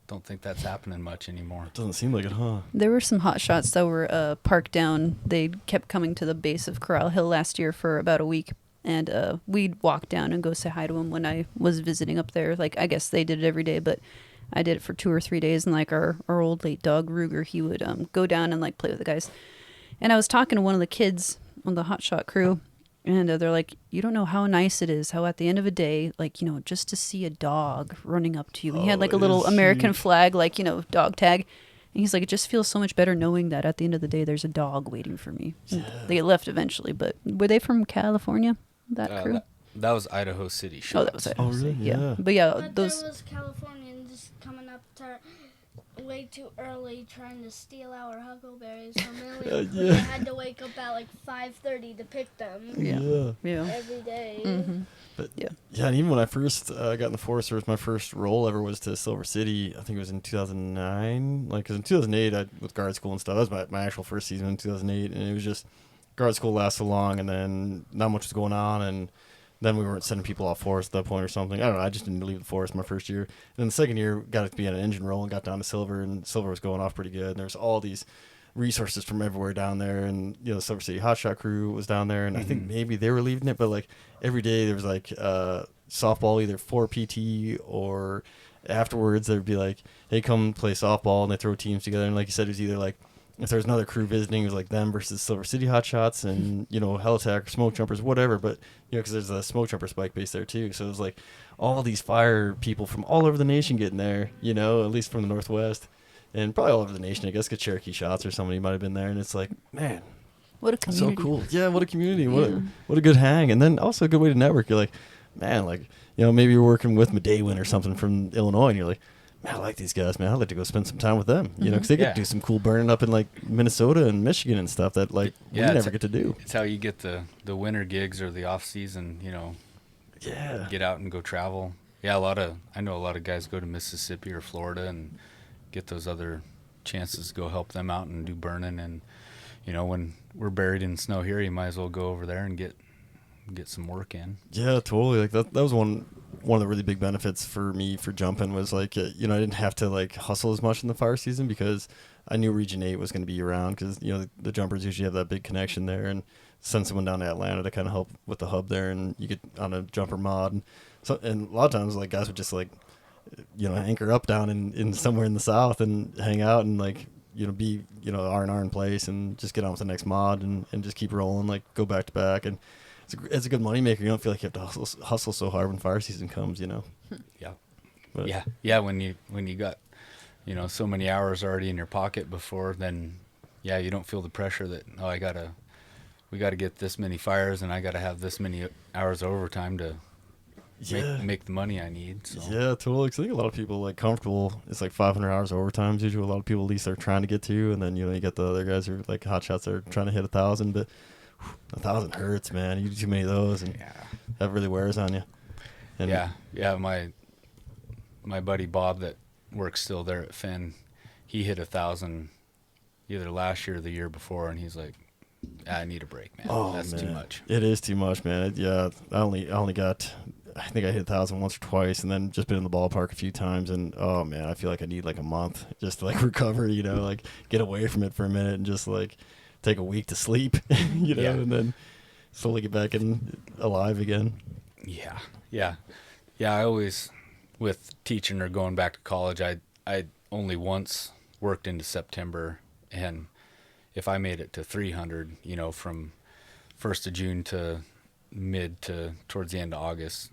don't think that's happening much anymore. It doesn't seem like it, huh? There were some hot shots that were parked down. They kept coming to the base of Corrall Hill last year for about a week, and we'd walk down and go say hi to them when I was visiting up there. Like, I guess they did it every day, but I did it for 2 or 3 days, and like our old late dog Ruger, he would go down and like play with the guys. And I was talking to one of the kids on the hot shot crew, and they're like, you don't know how nice it is, how at the end of a day, like, just to see a dog running up to you. And he had like a little American flag, like, dog tag. And he's like, it just feels so much better knowing that at the end of the day, there's a dog waiting for me. Yeah. They left eventually, but were they from California, that crew? That was Idaho City. Shots. Oh, that was Idaho really? City. Yeah. But yeah, But those... there was Californians coming up to way too early trying to steal our huckleberries from Millie. We had to wake up at like 5:30 to pick them. Yeah. Every day. Mm-hmm. But and even when I first got in the Forest Service, my first role ever was to Silver City. I think it was in 2009. Like, because in 2008, with guard school and stuff, that was my actual first season in 2008, and it was just guard school lasted so long, and then not much was going on, and then we weren't sending people off forest at that point or something. I don't know. I just didn't leave the forest my first year. And then the second year, got to be on an engine roll and got down to Silver, and Silver was going off pretty good. And there was all these resources from everywhere down there, and you know, the Silver City Hotshot crew was down there, and I think maybe they were leading it, but like every day there was like softball either for PT or afterwards there'd be like, hey, come play softball, and they throw teams together, and like you said, it was either like if there's another crew visiting, it was like them versus Silver City Hotshots and, you know, Helitack, Smoke Jumpers, whatever. But, you know, because there's a Smoke Jumper spike base there too. So it was like all these fire people from all over the nation getting there, you know, at least from the Northwest. And probably all over the nation, I guess, get Cherokee Shots or somebody might have been there. And it's like, man, What a community. so cool. Yeah, what a community. What a good hang. And then also a good way to network. You're like, man, like, you know, maybe you're working with Medawin or something from Illinois, and you're like, man, I like these guys, man. I'd like to go spend some time with them, you know, because they get to do some cool burning up in like Minnesota and Michigan and stuff that like we never get to do. It's how you get the winter gigs or the off season, you know. Yeah. Get out and go travel. Yeah, I know a lot of guys go to Mississippi or Florida and get those other chances to go help them out and do burning. And you know, when we're buried in snow here, you might as well go over there and get some work in. Yeah, totally. Like that was one of the really big benefits for me for jumping was like, you know, I didn't have to like hustle as much in the fire season because I knew Region 8 was going to be around because, you know, the jumpers usually have that big connection there, and send someone down to Atlanta to kind of help with the hub there, and you get on a jumper mod. And so, and a lot of times like guys would just like, you know, anchor up down in somewhere in the South and hang out and like, you know, be, you know, R&R in place and just get on with the next mod and just keep rolling, like go back to back. And it's a good money maker. You don't feel like you have to hustle so hard when fire season comes, you know? Yeah. But, Yeah. When you got, you know, so many hours already in your pocket before, then yeah, you don't feel the pressure that, oh, we got to get this many fires and I got to have this many hours of overtime to make the money I need. So. Yeah, totally. 'Cause I think a lot of people like comfortable. It's like 500 hours overtime is usually a lot of people at least are trying to get to, and then, you know, you get the other guys who are like hot shots that are trying to hit 1,000, but 1,000 hurts, man. You do too many of those, and that really wears on you. And yeah. My buddy Bob that works still there at Finn, he hit 1,000 either last year or the year before, and he's like, I need a break, man. Oh, that's man. too much. It is too much, man. I only got, I think I hit 1,000 once or twice, and then just been in the ballpark a few times, and oh man, I feel like I need like a month just to like recover, you know, like get away from it for a minute and just like take a week to sleep, you know, and then slowly get back in alive again. Yeah. I always, with teaching or going back to college, I only once worked into September, and if I made it to 300, you know, from 1st of June to towards the end of August,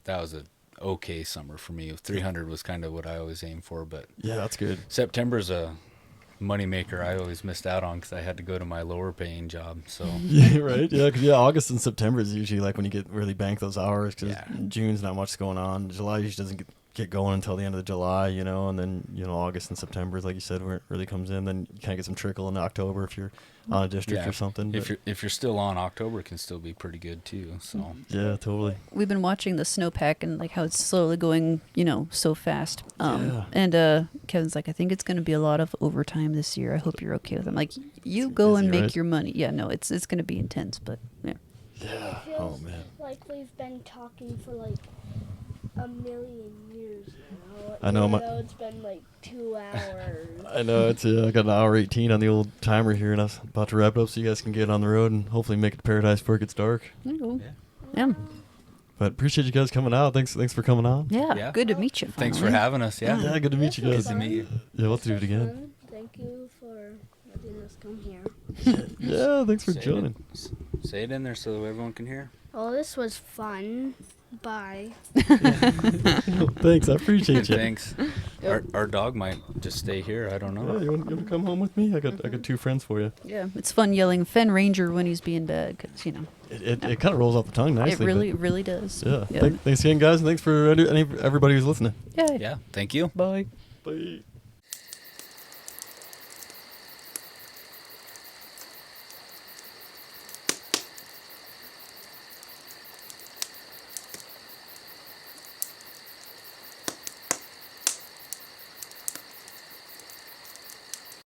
that was a okay summer for me. 300 was kind of what I always aim for, but yeah, that's good. September's a moneymaker I always missed out on because I had to go to my lower paying job. So yeah, right. Yeah, because August and September is usually like when you get really bank those hours because June's not much going on. July usually doesn't get going until the end of July, you know, and then, you know, August and September, like you said, where it really comes in. Then you kind of get some trickle in October if you're on a district or something. If you're still on, October can still be pretty good too. So yeah, totally. We've been watching the snowpack and like how it's slowly going, you know, so fast. And Kevin's like, I think it's going to be a lot of overtime this year. I hope you're okay with it. I'm like, you go and make your money. Yeah, no, it's going to be intense, but yeah. Yeah. Oh man. Like we've been talking for like a million years now. I know. It's been like 2 hours. I know. It's I got an hour 18 on the old timer here, and I was about to wrap it up so you guys can get on the road and hopefully make it to paradise before it gets dark. Yeah. But appreciate you guys coming out. Thanks for coming on. Yeah. Good to meet you. Thanks for having us. Yeah, good to meet you guys. Good to meet you. Yeah, we'll have to do it again. Thank you for letting us come here. Yeah, thanks for joining. Say it in there so everyone can hear. Well, this was fun. Bye. Thanks, I appreciate you. Thanks. Our dog might just stay here. I don't know. Yeah, you want to come home with me? I got 2 friends for you. Yeah, it's fun yelling Fen Ranger when he's being bad because, you know. It kind of rolls off the tongue nicely. It really does. Yeah. Thanks again, guys, and thanks for everybody who's listening. Yeah. Yeah. Thank you. Bye. Bye.